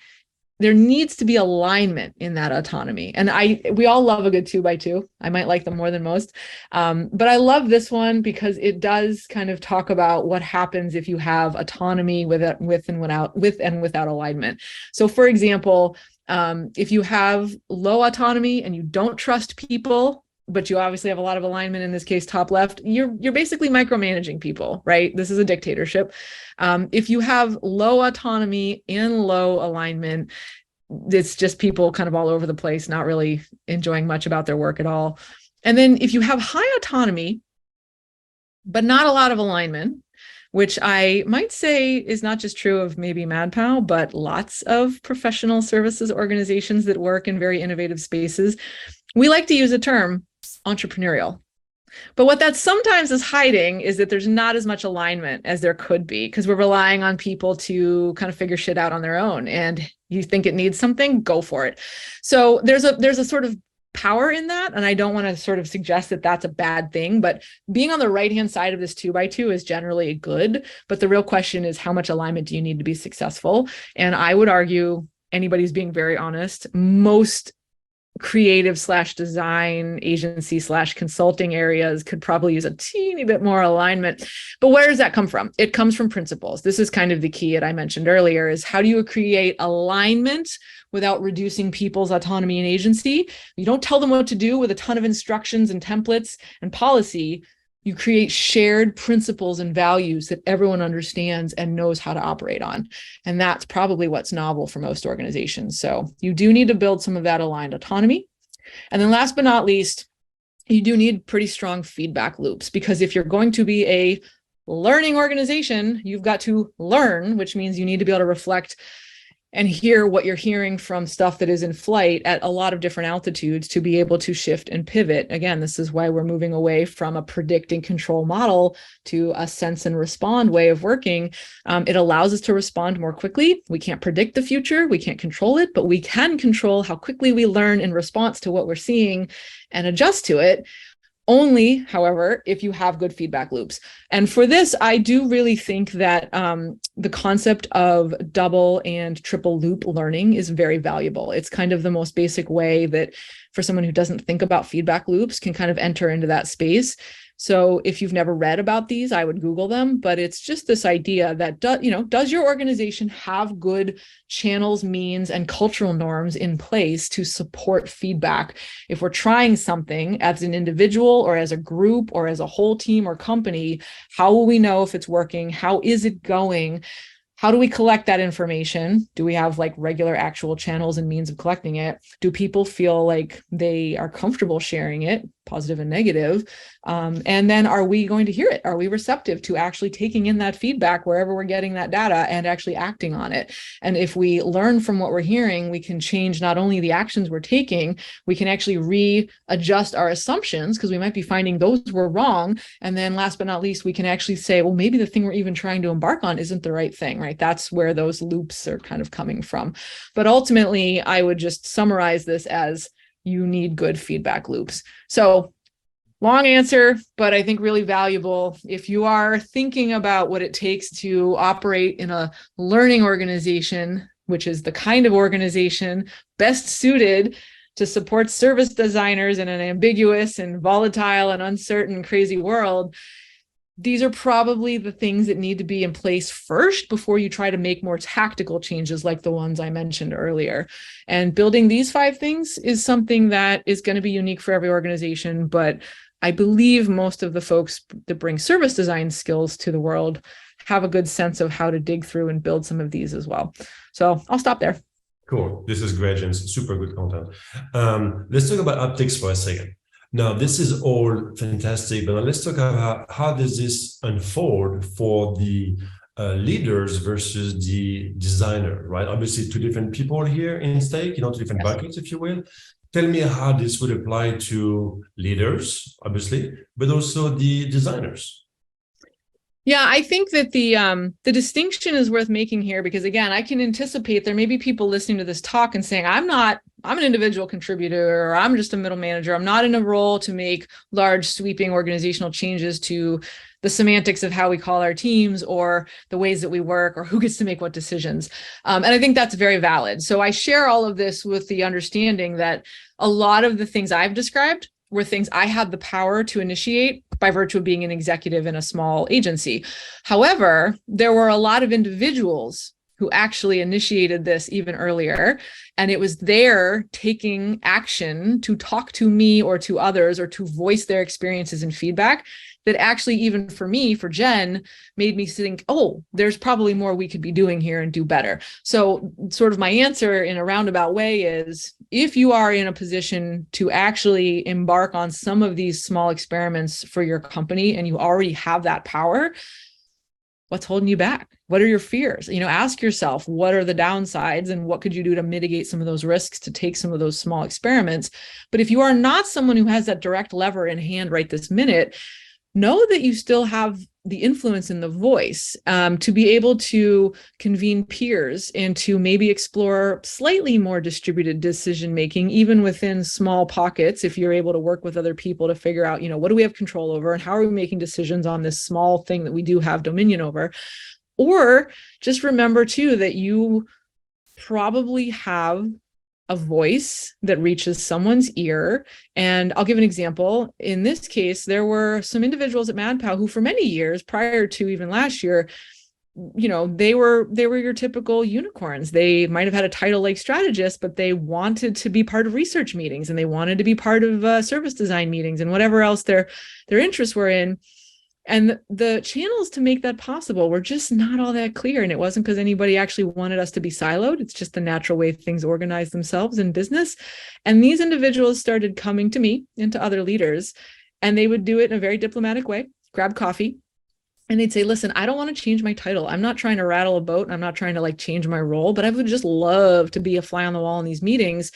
There needs to be alignment in that autonomy. And we all love a good 2x2. I might like them more than most. But I love this one because it does kind of talk about what happens if you have autonomy with and without alignment. So for example, if you have low autonomy and you don't trust people, but you obviously have a lot of alignment, in this case, top left, you're basically micromanaging people, right? This is a dictatorship. If you have low autonomy and low alignment, it's just people kind of all over the place, not really enjoying much about their work at all. And then if you have high autonomy, but not a lot of alignment, which I might say is not just true of maybe MadPow, but lots of professional services organizations that work in very innovative spaces, we like to use a term, entrepreneurial. But what that sometimes is hiding is that there's not as much alignment as there could be, because we're relying on people to kind of figure shit out on their own. And you think it needs something, go for it. So there's a sort of power in that. And I don't want to sort of suggest that that's a bad thing, but being on the right-hand side of this 2x2 is generally good. But the real question is, how much alignment do you need to be successful? And I would argue, anybody's being very honest, most creative / design agency / consulting areas could probably use a teeny bit more alignment. But where does that come from? It comes from principles. This is kind of the key that I mentioned earlier, is how do you create alignment without reducing people's autonomy and agency? You don't tell them what to do with a ton of instructions and templates and policy. You create shared principles and values that everyone understands and knows how to operate on. And that's probably what's novel for most organizations. So you do need to build some of that aligned autonomy. And then last but not least, you do need pretty strong feedback loops, because if you're going to be a learning organization, you've got to learn, which means you need to be able to reflect and hear what you're hearing from stuff that is in flight at a lot of different altitudes to be able to shift and pivot. Again, this is why we're moving away from a predict and control model to a sense and respond way of working. It allows us to respond more quickly. We can't predict the future. We can't control it, but we can control how quickly we learn in response to what we're seeing and adjust to it. Only, however, if you have good feedback loops. And for this, I do really think that the concept of double and triple loop learning is very valuable. It's kind of the most basic way that for someone who doesn't think about feedback loops can kind of enter into that space. So if you've never read about these, I would Google them, but it's just this idea that, does your organization have good channels, means, and cultural norms in place to support feedback? If we're trying something as an individual or as a group or as a whole team or company, how will we know if it's working? How is it going? How do we collect that information? Do we have like regular actual channels and means of collecting it? Do people feel like they are comfortable sharing it, positive and negative? And then are we going to hear it? Are we receptive to actually taking in that feedback wherever we're getting that data and actually acting on it? And if we learn from what we're hearing, we can change not only the actions we're taking, we can actually readjust our assumptions because we might be finding those were wrong. And then last but not least, we can actually say, well, maybe the thing we're even trying to embark on isn't the right thing, right? That's where those loops are kind of coming from. But ultimately, I would just summarize this as you need good feedback loops. So long answer, but I think really valuable. If you are thinking about what it takes to operate in a learning organization, which is the kind of organization best suited to support service designers in an ambiguous and volatile and uncertain, crazy world, these are probably the things that need to be in place first before you try to make more tactical changes like the ones I mentioned earlier. And building these 5 things is something that is going to be unique for every organization, but I believe most of the folks that bring service design skills to the world have a good sense of how to dig through and build some of these as well. So I'll stop there. Cool. This is great, Jen. Super good content. Let's talk about optics for a second. Now, this is all fantastic, but let's talk about how does this unfold for the leaders versus the designer, right? Obviously, 2 different people here in stake, 2 different buckets, if you will. Tell me how this would apply to leaders, obviously, but also the designers. Yeah, I think that the distinction is worth making here because, again, I can anticipate there may be people listening to this talk and saying, I'm an individual contributor, or I'm just a middle manager. I'm not in a role to make large sweeping organizational changes to the semantics of how we call our teams or the ways that we work or who gets to make what decisions. And I think that's very valid. So I share all of this with the understanding that a lot of the things I've described were things I had the power to initiate by virtue of being an executive in a small agency. However, there were a lot of individuals who actually initiated this even earlier, and it was their taking action to talk to me or to others or to voice their experiences and feedback that actually, even for me, for Jen, made me think, oh, there's probably more we could be doing here and do better. So sort of my answer in a roundabout way is, if you are in a position to actually embark on some of these small experiments for your company and you already have that power, what's holding you back? What are your fears? Ask yourself, what are the downsides and what could you do to mitigate some of those risks to take some of those small experiments? But if you are not someone who has that direct lever in hand right this minute, know that you still have the influence in the voice to be able to convene peers and to maybe explore slightly more distributed decision making, even within small pockets, if you're able to work with other people to figure out, what do we have control over and how are we making decisions on this small thing that we do have dominion over. Or just remember too that you probably have a voice that reaches someone's ear. And I'll give an example. In this case, there were some individuals at MadPow who for many years, prior to even last year, they were your typical unicorns. They might have had a title like strategist, but they wanted to be part of research meetings and they wanted to be part of service design meetings and whatever else their interests were in. And the channels to make that possible were just not all that clear. And it wasn't because anybody actually wanted us to be siloed. It's just the natural way things organize themselves in business. And these individuals started coming to me and to other leaders, and they would do it in a very diplomatic way, grab coffee, And they'd say, listen, I don't want to change my title. I'm not trying to rattle a boat and I'm not trying to like change my role, but I would just love to be a fly on the wall in these meetings.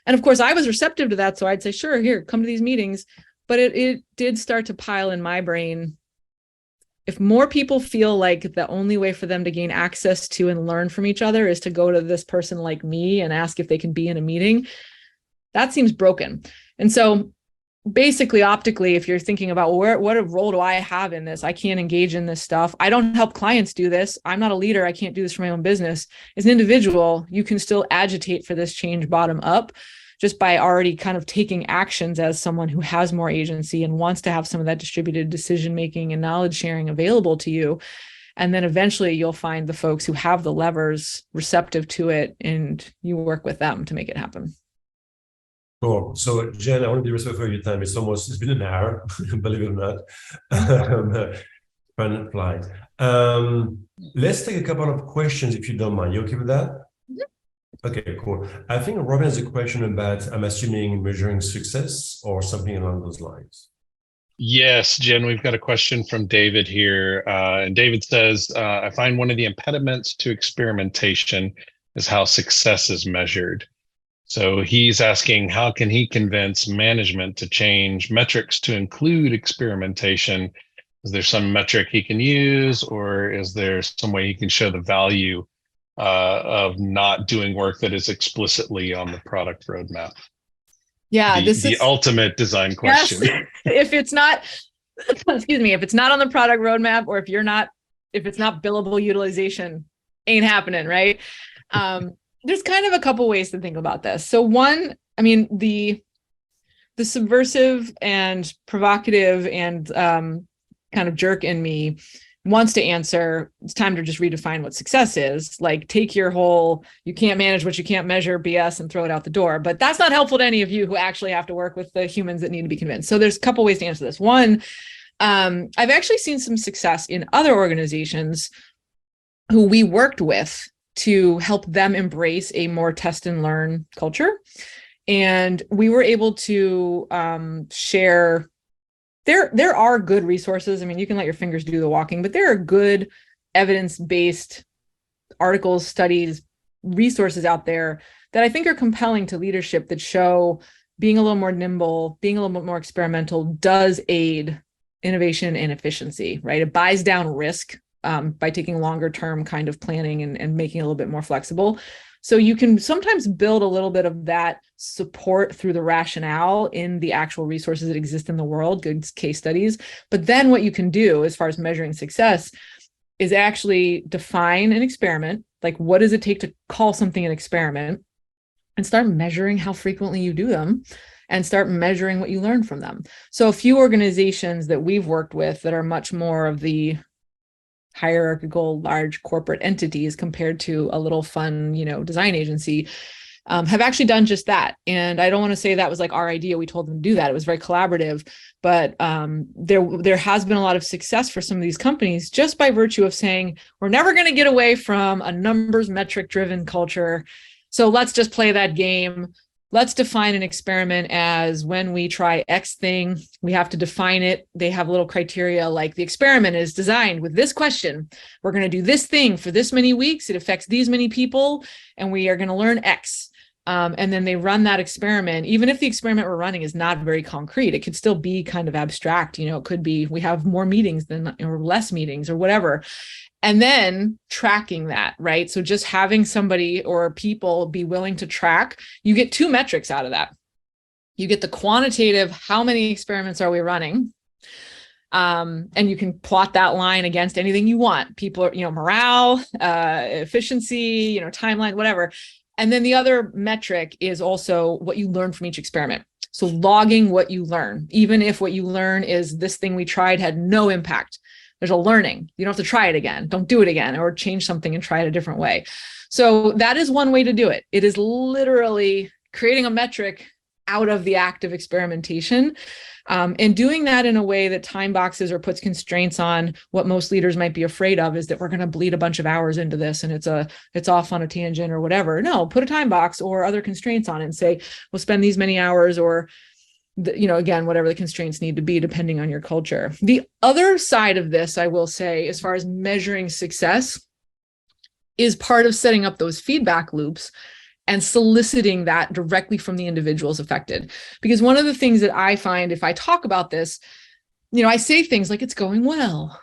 And of course, I was receptive to that. So I'd say, sure, here, come to these meetings. But it did start to pile in my brain. If more people feel like the only way for them to gain access to and learn from each other is to go to this person like me and ask if they can be in a meeting, that seems broken. And so basically, optically, if you're thinking about what role do I have in this? I can't engage in this stuff. I don't help clients do this. I'm not a leader. I can't do this for my own business. As an individual, you can still agitate for this change bottom up just by already kind of taking actions as someone who has more agency and wants to have some of that distributed decision-making and knowledge sharing available to you. And then eventually you'll find the folks who have the levers receptive to it, and you work with them to make it happen. Cool. So, Jen, I want to be respectful of your time. It's been an hour, believe it or not. Fun flight. Let's take a couple of questions if you don't mind. You okay with that? Mm-hmm. Okay, cool. I think Robin has a question about, I'm assuming, measuring success or something along those lines. Yes, Jen, we've got a question from David here. And David says, I find one of the impediments to experimentation is how success is measured. So he's asking, how can he convince management to change metrics to include experimentation? Is there some metric he can use, or is there some way he can show the value of not doing work that is explicitly on the product roadmap? Yeah, this is the ultimate design question. Yes, if it's not, excuse me, if it's not on the product roadmap, or if it's not billable utilization, ain't happening, right? There's kind of a couple ways to think about this. So one, I mean, the subversive and provocative and kind of jerk in me wants to answer, it's time to just redefine what success is. Like, take your whole, you can't manage what you can't measure BS and throw it out the door. But that's not helpful to any of you who actually have to work with the humans that need to be convinced. So there's a couple ways to answer this. One, I've actually seen some success in other organizations who we worked with to help them embrace a more test and learn culture. And we were able to share, there are good resources. I mean, you can let your fingers do the walking, but there are good evidence-based articles, studies, resources out there that I think are compelling to leadership that show being a little more nimble, being a little bit more experimental does aid innovation and efficiency, right? It buys down risk by taking longer term kind of planning and making it a little bit more flexible. So you can sometimes build a little bit of that support through the rationale in the actual resources that exist in the world, good case studies. But then what you can do as far as measuring success is actually define an experiment. Like, what does it take to call something an experiment? And start measuring how frequently you do them, and start measuring what you learn from them. So a few organizations that we've worked with that are much more of the hierarchical, large corporate entities compared to a little fun, design agency, have actually done just that. And I don't want to say that was like our idea. We told them to do that. It was very collaborative, but there has been a lot of success for some of these companies just by virtue of saying, we're never going to get away from a numbers metric driven culture. So let's just play that game. Let's define an experiment as when we try X thing, we have to define it. They have little criteria like the experiment is designed with this question. We're going to do this thing for this many weeks. It affects these many people, and we are going to learn X. And then they run that experiment. Even if the experiment we're running is not very concrete, it could still be kind of abstract. It could be we have more meetings or less meetings or whatever. And then tracking that, right? So just having somebody or people be willing to track, you get two metrics out of that. You get the quantitative, how many experiments are we running? And you can plot that line against anything you want. People, morale, efficiency, timeline, whatever. And then the other metric is also what you learn from each experiment. So logging what you learn, even if what you learn is this thing we tried had no impact. There's a learning. You don't have to try it again. Don't do it again, or change something and try it a different way. So that is one way to do it. It is literally creating a metric out of the act of experimentation, and doing that in a way that time boxes or puts constraints on. What most leaders might be afraid of is that we're going to bleed a bunch of hours into this and it's off on a tangent or whatever. No, put a time box or other constraints on it and say, we'll spend these many hours, or again, whatever the constraints need to be depending on your culture. The other side of this, I will say, as far as measuring success, is part of setting up those feedback loops and soliciting that directly from the individuals affected. Because one of the things that I find if I talk about this, I say things like, it's going well.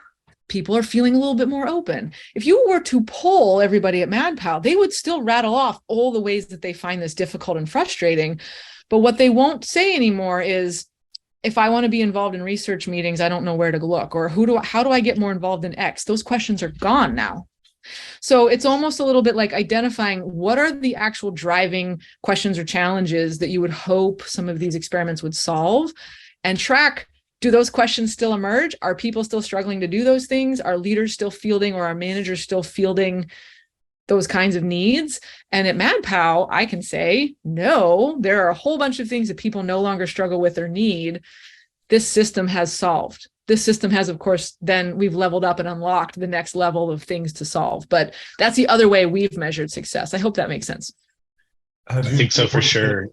People are feeling a little bit more open. If you were to poll everybody at MadPow, they would still rattle off all the ways that they find this difficult and frustrating. But what they won't say anymore is, if I want to be involved in research meetings, I don't know where to look, or how do I get more involved in X? Those questions are gone now. So it's almost a little bit like identifying what are the actual driving questions or challenges that you would hope some of these experiments would solve, and track, do those questions still emerge? Are people still struggling to do those things? Are leaders still fielding, or are managers still fielding those kinds of needs? And at MadPow, I can say, no, there are a whole bunch of things that people no longer struggle with or need. This system has solved. This system has, of course, then we've leveled up and unlocked the next level of things to solve. But that's the other way we've measured success. I hope that makes sense. I think so, for sure.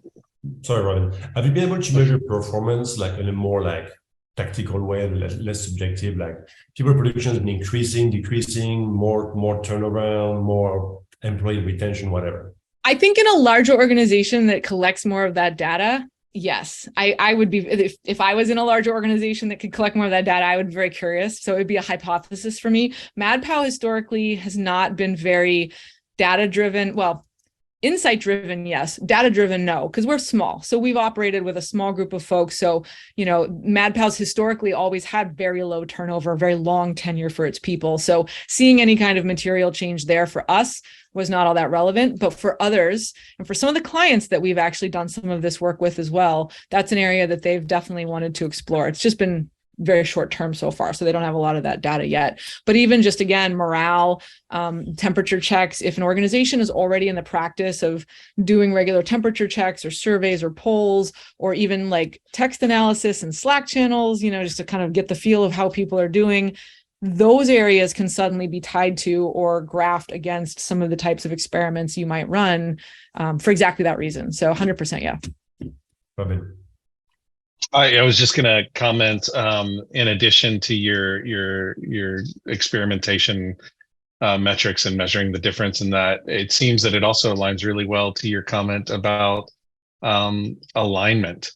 Sorry, Robin. Have you been able to measure performance like in a more like tactical way, less subjective, like people production has been increasing, decreasing, more turnaround, more employee retention, whatever? I think in a larger organization that collects more of that data, yes, I would be, if I was in a larger organization that could collect more of that data, I would be very curious. So it'd be a hypothesis for me. MadPow historically has not been very data-driven. Well, insight-driven, yes. Data-driven, no, because we're small. So we've operated with a small group of folks. So, MadPow's historically always had very low turnover, very long tenure for its people. So seeing any kind of material change there for us was not all that relevant. But for others, and for some of the clients that we've actually done some of this work with as well, that's an area that they've definitely wanted to explore. It's just been very short term so far, so they don't have a lot of that data yet. But even just, again, morale, temperature checks, if an organization is already in the practice of doing regular temperature checks or surveys or polls, or even like text analysis and Slack channels, just to kind of get the feel of how people are doing, those areas can suddenly be tied to or graphed against some of the types of experiments you might run for exactly that reason. So 100%, yeah. Robin. I was just going to comment, in addition to your experimentation metrics and measuring the difference in that, it seems that it also aligns really well to your comment about alignment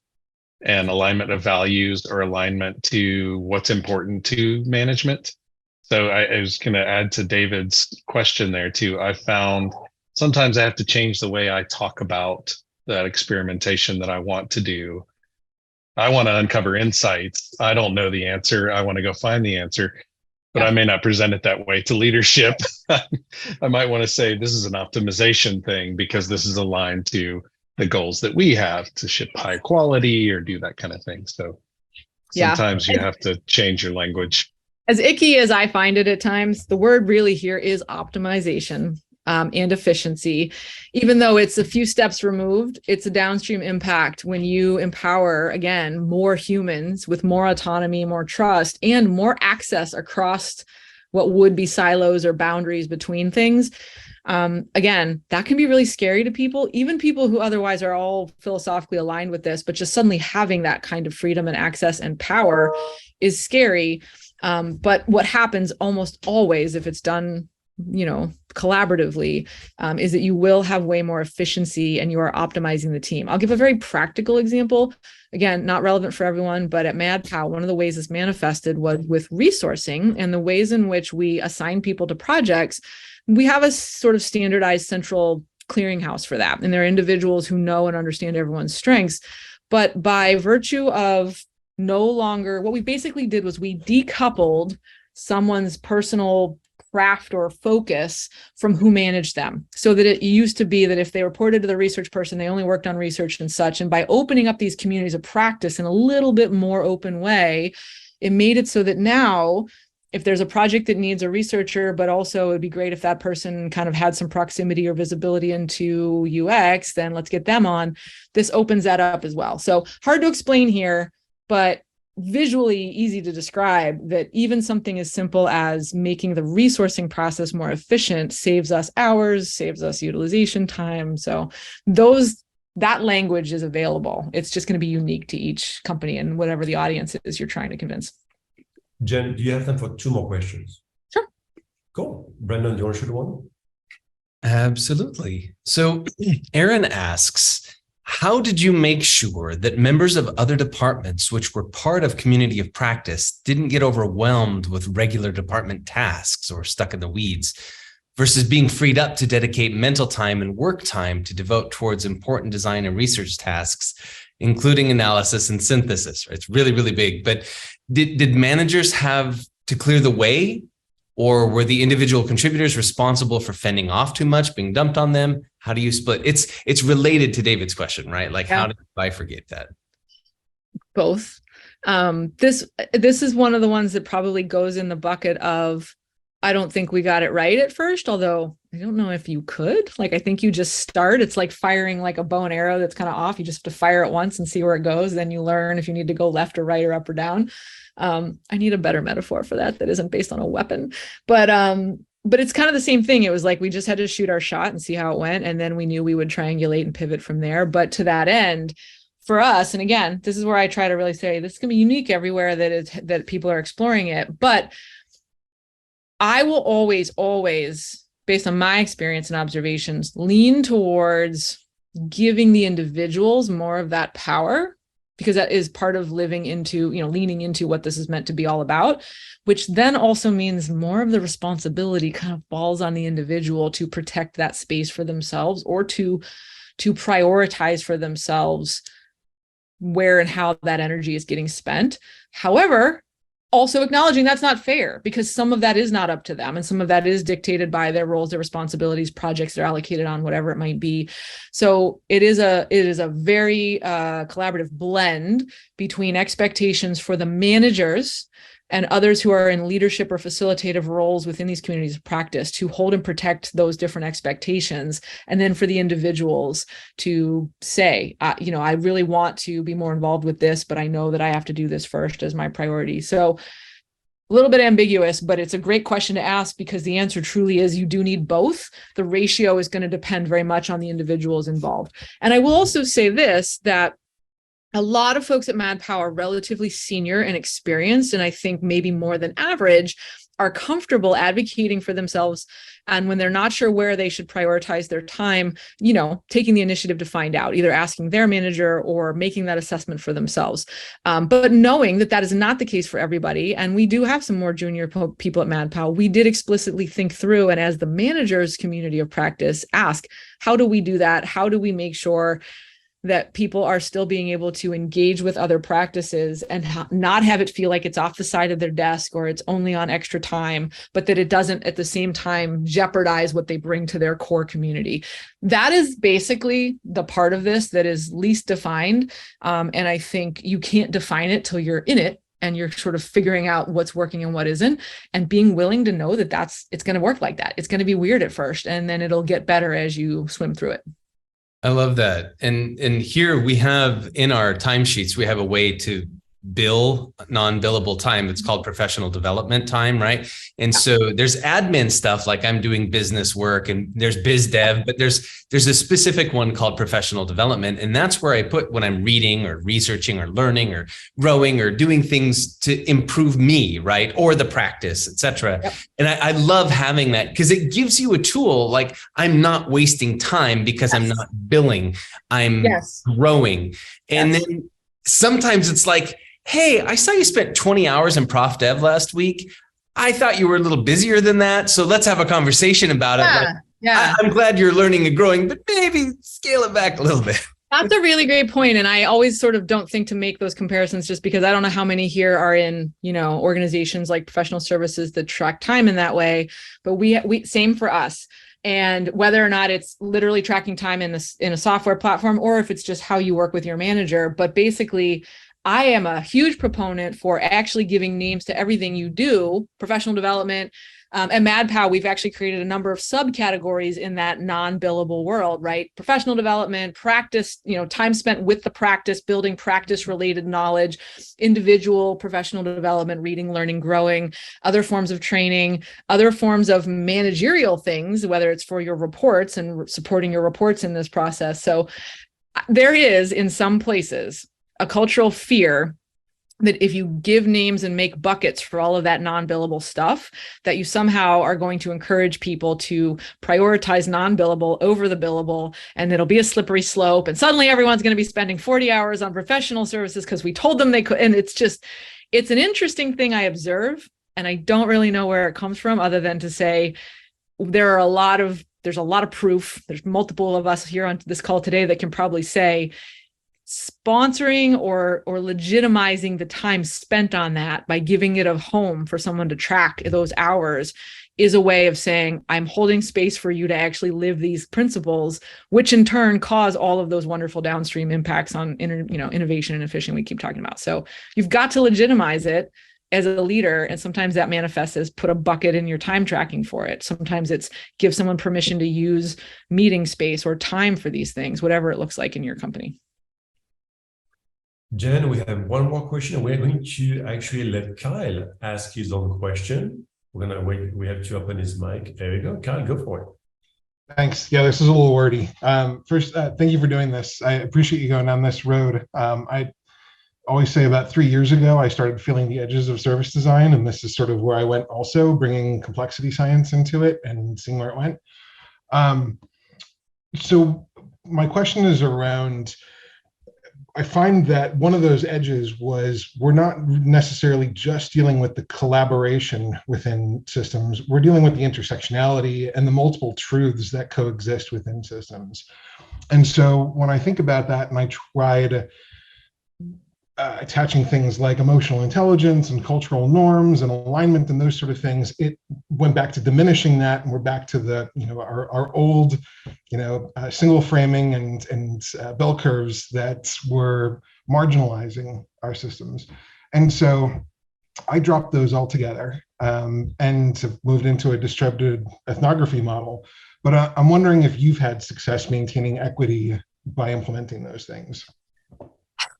and alignment of values, or alignment to what's important to management. So I was going to add to David's question there too. I found sometimes I have to change the way I talk about that experimentation that I want to do. I want to uncover insights. I don't know the answer. I want to go find the answer, but I may not present it that way to leadership. I might want to say, this is an optimization thing because this is aligned to the goals that we have to ship high quality or do that kind of thing. So sometimes you have to change your language. As icky as I find it at times, the word really here is optimization. And efficiency. Even though it's a few steps removed, it's a downstream impact when you empower, again, more humans with more autonomy, more trust, and more access across what would be silos or boundaries between things. Again, that can be really scary to people, even people who otherwise are all philosophically aligned with this, but just suddenly having that kind of freedom and access and power is scary. But what happens almost always, if it's done collaboratively, is that you will have way more efficiency and you are optimizing the team. I'll give a very practical example. Again, not relevant for everyone, but at MadPow, one of the ways this manifested was with resourcing and the ways in which we assign people to projects. We have a sort of standardized central clearinghouse for that. And there are individuals who know and understand everyone's strengths. But by virtue of no longer, what we basically did was we decoupled someone's personal craft or focus from who managed them. So that it used to be that if they reported to the research person, they only worked on research and such. And by opening up these communities of practice in a little bit more open way, it made it so that now, if there's a project that needs a researcher, but also it'd be great if that person kind of had some proximity or visibility into UX, then let's get them on. This opens that up as well. So hard to explain here, but visually easy to describe that even something as simple as making the resourcing process more efficient saves us hours, saves us utilization time. So those that language is available. It's just going to be unique to each company and whatever the audience is you're trying to convince. Jen, do you have time for 2 more questions? Sure. Cool. Brendan, do you want to shoot one? Absolutely. So Aaron asks, how did you make sure that members of other departments, which were part of community of practice, didn't get overwhelmed with regular department tasks or stuck in the weeds, versus being freed up to dedicate mental time and work time to devote towards important design and research tasks, including analysis and synthesis? It's really, really big. But did managers have to clear the way, or were the individual contributors responsible for fending off too much, being dumped on them? How do you split? It's related to David's question, right? Like, how did I forget that? Both. This is one of the ones that probably goes in the bucket of, I don't think we got it right at first, although I don't know if you could. Like, I think you just start. It's like firing like a bow and arrow that's kind of off. You just have to fire it once and see where it goes. Then you learn if you need to go left or right or up or down. I need a better metaphor for that isn't based on a weapon. But it's kind of the same thing. It was like we just had to shoot our shot and see how it went. And then we knew we would triangulate and pivot from there. But to that end, for us, and again, this is where I try to really say this is going to be unique everywhere that people are exploring it. But I will always, based on my experience and observations, lean towards giving the individuals more of that power, because that is part of living into, leaning into what this is meant to be all about, which then also means more of the responsibility kind of falls on the individual to protect that space for themselves, or to prioritize for themselves where and how that energy is getting spent. However, also acknowledging that's not fair, because some of that is not up to them, and some of that is dictated by their roles, their responsibilities, projects they're allocated on, whatever it might be. So it is a very collaborative blend between expectations for the managers and others who are in leadership or facilitative roles within these communities of practice to hold and protect those different expectations. And then for the individuals to say, I really want to be more involved with this, but I know that I have to do this first as my priority. So a little bit ambiguous, but it's a great question to ask, because the answer truly is you do need both. The ratio is going to depend very much on the individuals involved. And I will also say this, that a lot of folks at MadPow are relatively senior and experienced, and I think maybe more than average, are comfortable advocating for themselves. And when they're not sure where they should prioritize their time, taking the initiative to find out, either asking their manager or making that assessment for themselves. But knowing that is not the case for everybody. And we do have some more junior people at MadPow. We did explicitly think through, and as the managers community of practice, ask, how do we do that? How do we make sure that people are still being able to engage with other practices and not have it feel like it's off the side of their desk or it's only on extra time, but that it doesn't at the same time jeopardize what they bring to their core community? That is basically the part of this that is least defined. And I think you can't define it till you're in it and you're sort of figuring out what's working and what isn't, and being willing to know that it's going to work like that. It's going to be weird at first, and then it'll get better as you swim through it. I love that. And here we have in our timesheets, we have a way to bill non-billable time. It's called professional development time, right? And so there's admin stuff, like I'm doing business work, and there's biz dev, but there's a specific one called professional development. And that's where I put when I'm reading or researching or learning or growing or doing things to improve me, right? Or the practice, et cetera. Yep. And I love having that, because it gives you a tool. Like, I'm not wasting time because I'm not billing, I'm growing. And then sometimes it's like, hey, I saw you spent 20 hours in Prof Dev last week. I thought you were a little busier than that. So let's have a conversation about it. Like, I'm glad you're learning and growing, but maybe scale it back a little bit. That's a really great point. And I always sort of don't think to make those comparisons, just because I don't know how many here are in, organizations like professional services that track time in that way. But we same for us. And whether or not it's literally tracking time in a software platform, or if it's just how you work with your manager. But basically, I am a huge proponent for actually giving names to everything you do, professional development. At MadPow, we've actually created a number of subcategories in that non-billable world, right? Professional development, practice, time spent with the practice, building practice-related knowledge, individual professional development, reading, learning, growing, other forms of training, other forms of managerial things, whether it's for your reports and supporting your reports in this process. So there is in some places a cultural fear that if you give names and make buckets for all of that non-billable stuff, that you somehow are going to encourage people to prioritize non-billable over the billable, and it'll be a slippery slope. And suddenly everyone's going to be spending 40 hours on professional services because we told them they could. And it's an interesting thing I observe, and I don't really know where it comes from other than to say there's a lot of proof. There's multiple of us here on this call today that can probably say sponsoring or legitimizing the time spent on that by giving it a home for someone to track those hours is a way of saying, I'm holding space for you to actually live these principles, which in turn cause all of those wonderful downstream impacts on innovation and efficiency we keep talking about. So you've got to legitimize it as a leader. And sometimes that manifests as put a bucket in your time tracking for it. Sometimes it's give someone permission to use meeting space or time for these things, whatever it looks like in your company. Jen, we have one more question. We're going to actually let Kyle ask his own question. We're going to wait. We have to open his mic. There you go. Kyle, go for it. Thanks. Yeah, this is a little wordy. First, thank you for doing this. I appreciate you going down this road. I always say about 3 years ago, I started feeling the edges of service design, and this is sort of where I went also, bringing complexity science into it and seeing where it went. So my question is around, I find that one of those edges was we're not necessarily just dealing with the collaboration within systems, we're dealing with the intersectionality and the multiple truths that coexist within systems. And so when I think about that and I tried attaching things like emotional intelligence and cultural norms and alignment and those sort of things, it went back to diminishing that, and we're back to the our old single framing and bell curves that were marginalizing our systems. And so I dropped those altogether and moved into a distributed ethnography model. But I'm wondering if you've had success maintaining equity by implementing those things.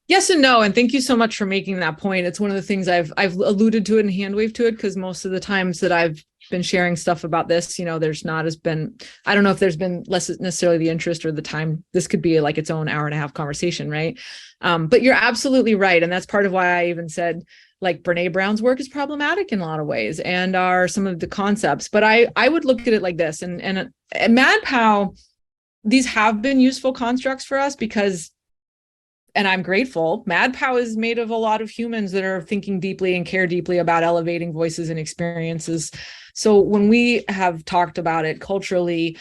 Yes and no, and thank you so much for making that point. It's one of the things I've alluded to it and hand waved to it, because most of the times that I've been sharing stuff about this, there's not as been, I don't know if there's been less necessarily the interest or the time. This could be like its own hour-and-a-half conversation, right? But you're absolutely right, and that's part of why I even said like Brene Brown's work is problematic in a lot of ways, and are some of the concepts. But I would look at it like this, and MadPow, these have been useful constructs for us because. And I'm grateful. MadPow is made of a lot of humans that are thinking deeply and care deeply about elevating voices and experiences. So when we have talked about it culturally,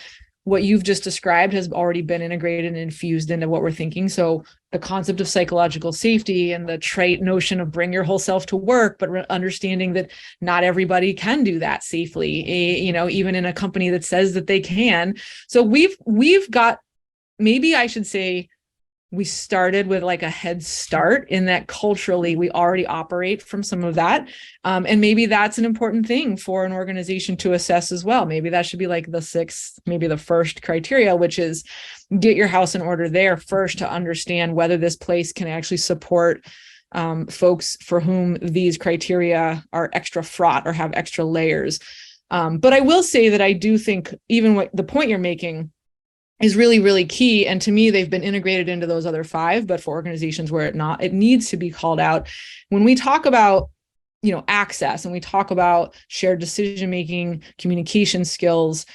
what you've just described has already been integrated and infused into what we're thinking. So the concept of psychological safety and the trait notion of bring your whole self to work, but understanding that not everybody can do that safely, even in a company that says that they can. So we've got, maybe I should say, we started with like a head start in that culturally we already operate from some of that. And maybe that's an important thing for an organization to assess as well. Maybe that should be like the sixth, maybe the first criteria, which is get your house in order there first to understand whether this place can actually support folks for whom these criteria are extra fraught or have extra layers. But I will say that I do think even what the point you're making is really, really key. And to me, they've been integrated into those other five, but for organizations where it needs to be called out. When we talk about, access, and we talk about shared decision-making, communication skills,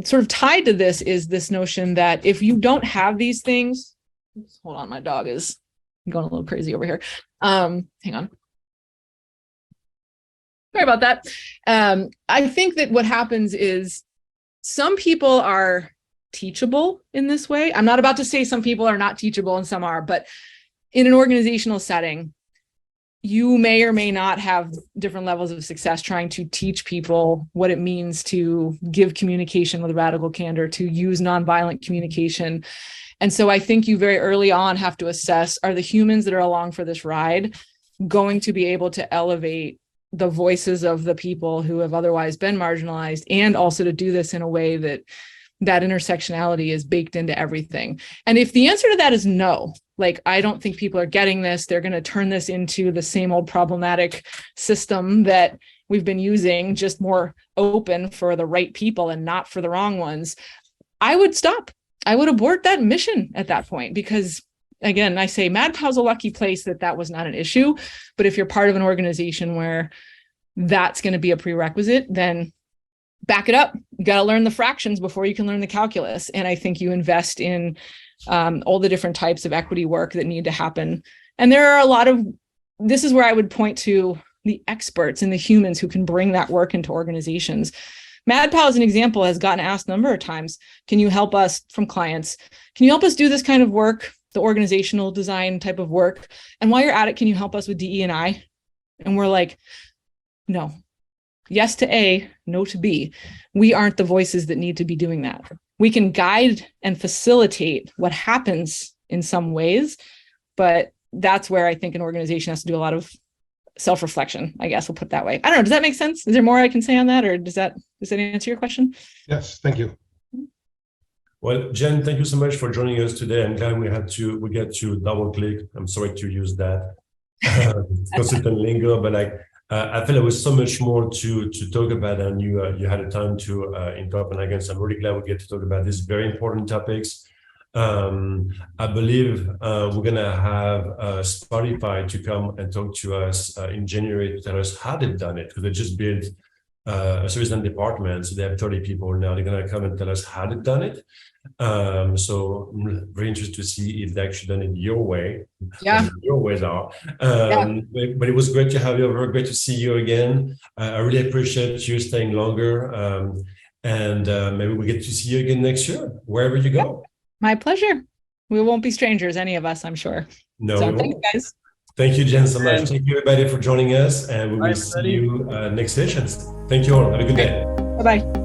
sort of tied to this is this notion that if you don't have these things, hold on, my dog is going a little crazy over here. Hang on. Sorry about that. I think that what happens is some people are teachable in this way. I'm not about to say some people are not teachable and some are, but in an organizational setting, you may or may not have different levels of success trying to teach people what it means to give communication with radical candor, to use nonviolent communication. And so I think you very early on have to assess, are the humans that are along for this ride going to be able to elevate the voices of the people who have otherwise been marginalized, and also to do this in a way that intersectionality is baked into everything. And if the answer to that is no, like, I don't think people are getting this, they're going to turn this into the same old problematic system that we've been using, just more open for the right people and not for the wrong ones, I would stop. I would abort that mission at that point, because again, I say MadPow's a lucky place that was not an issue. But if you're part of an organization where that's going to be a prerequisite, then back it up. You got to learn the fractions before you can learn the calculus. And I think you invest in all the different types of equity work that need to happen. And there are this is where I would point to the experts and the humans who can bring that work into organizations. MadPow, as an example, has gotten asked a number of times, can you help us, from clients, can you help us do this kind of work, the organizational design type of work? And while you're at it, can you help us with DE&I? And we're like, no. Yes to A, no to B. We aren't the voices that need to be doing that. We can guide and facilitate what happens in some ways, but that's where I think an organization has to do a lot of self-reflection, I guess we'll put it that way. I don't know. Does that make sense? Is there more I can say on that, or does that answer your question? Yes, thank you. Well, Jen, thank you so much for joining us today. I'm glad we get to double click. I'm sorry to use that consultant lingo, but I feel there was so much more to talk about, and you had a time to in Copenhagen. So I'm really glad we get to talk about these very important topics. I believe we're gonna have Spotify to come and talk to us in January to tell us how they've done it, because they just built a service and department, so they have 30 people now. They're gonna come and tell us how they've done it. So I'm very interested to see if they actually done it your way. Yeah, your ways are. But it was great to have you over. Great to see you again. I really appreciate you staying longer, and maybe we get to see you again next year, wherever you go. my pleasure. We won't be strangers, any of us, I'm sure. No, so thank you guys. Thank you, Jen, so much. Thank you, everybody, for joining us, and we will see you next sessions. Thank you all. Have a good day. Bye-bye.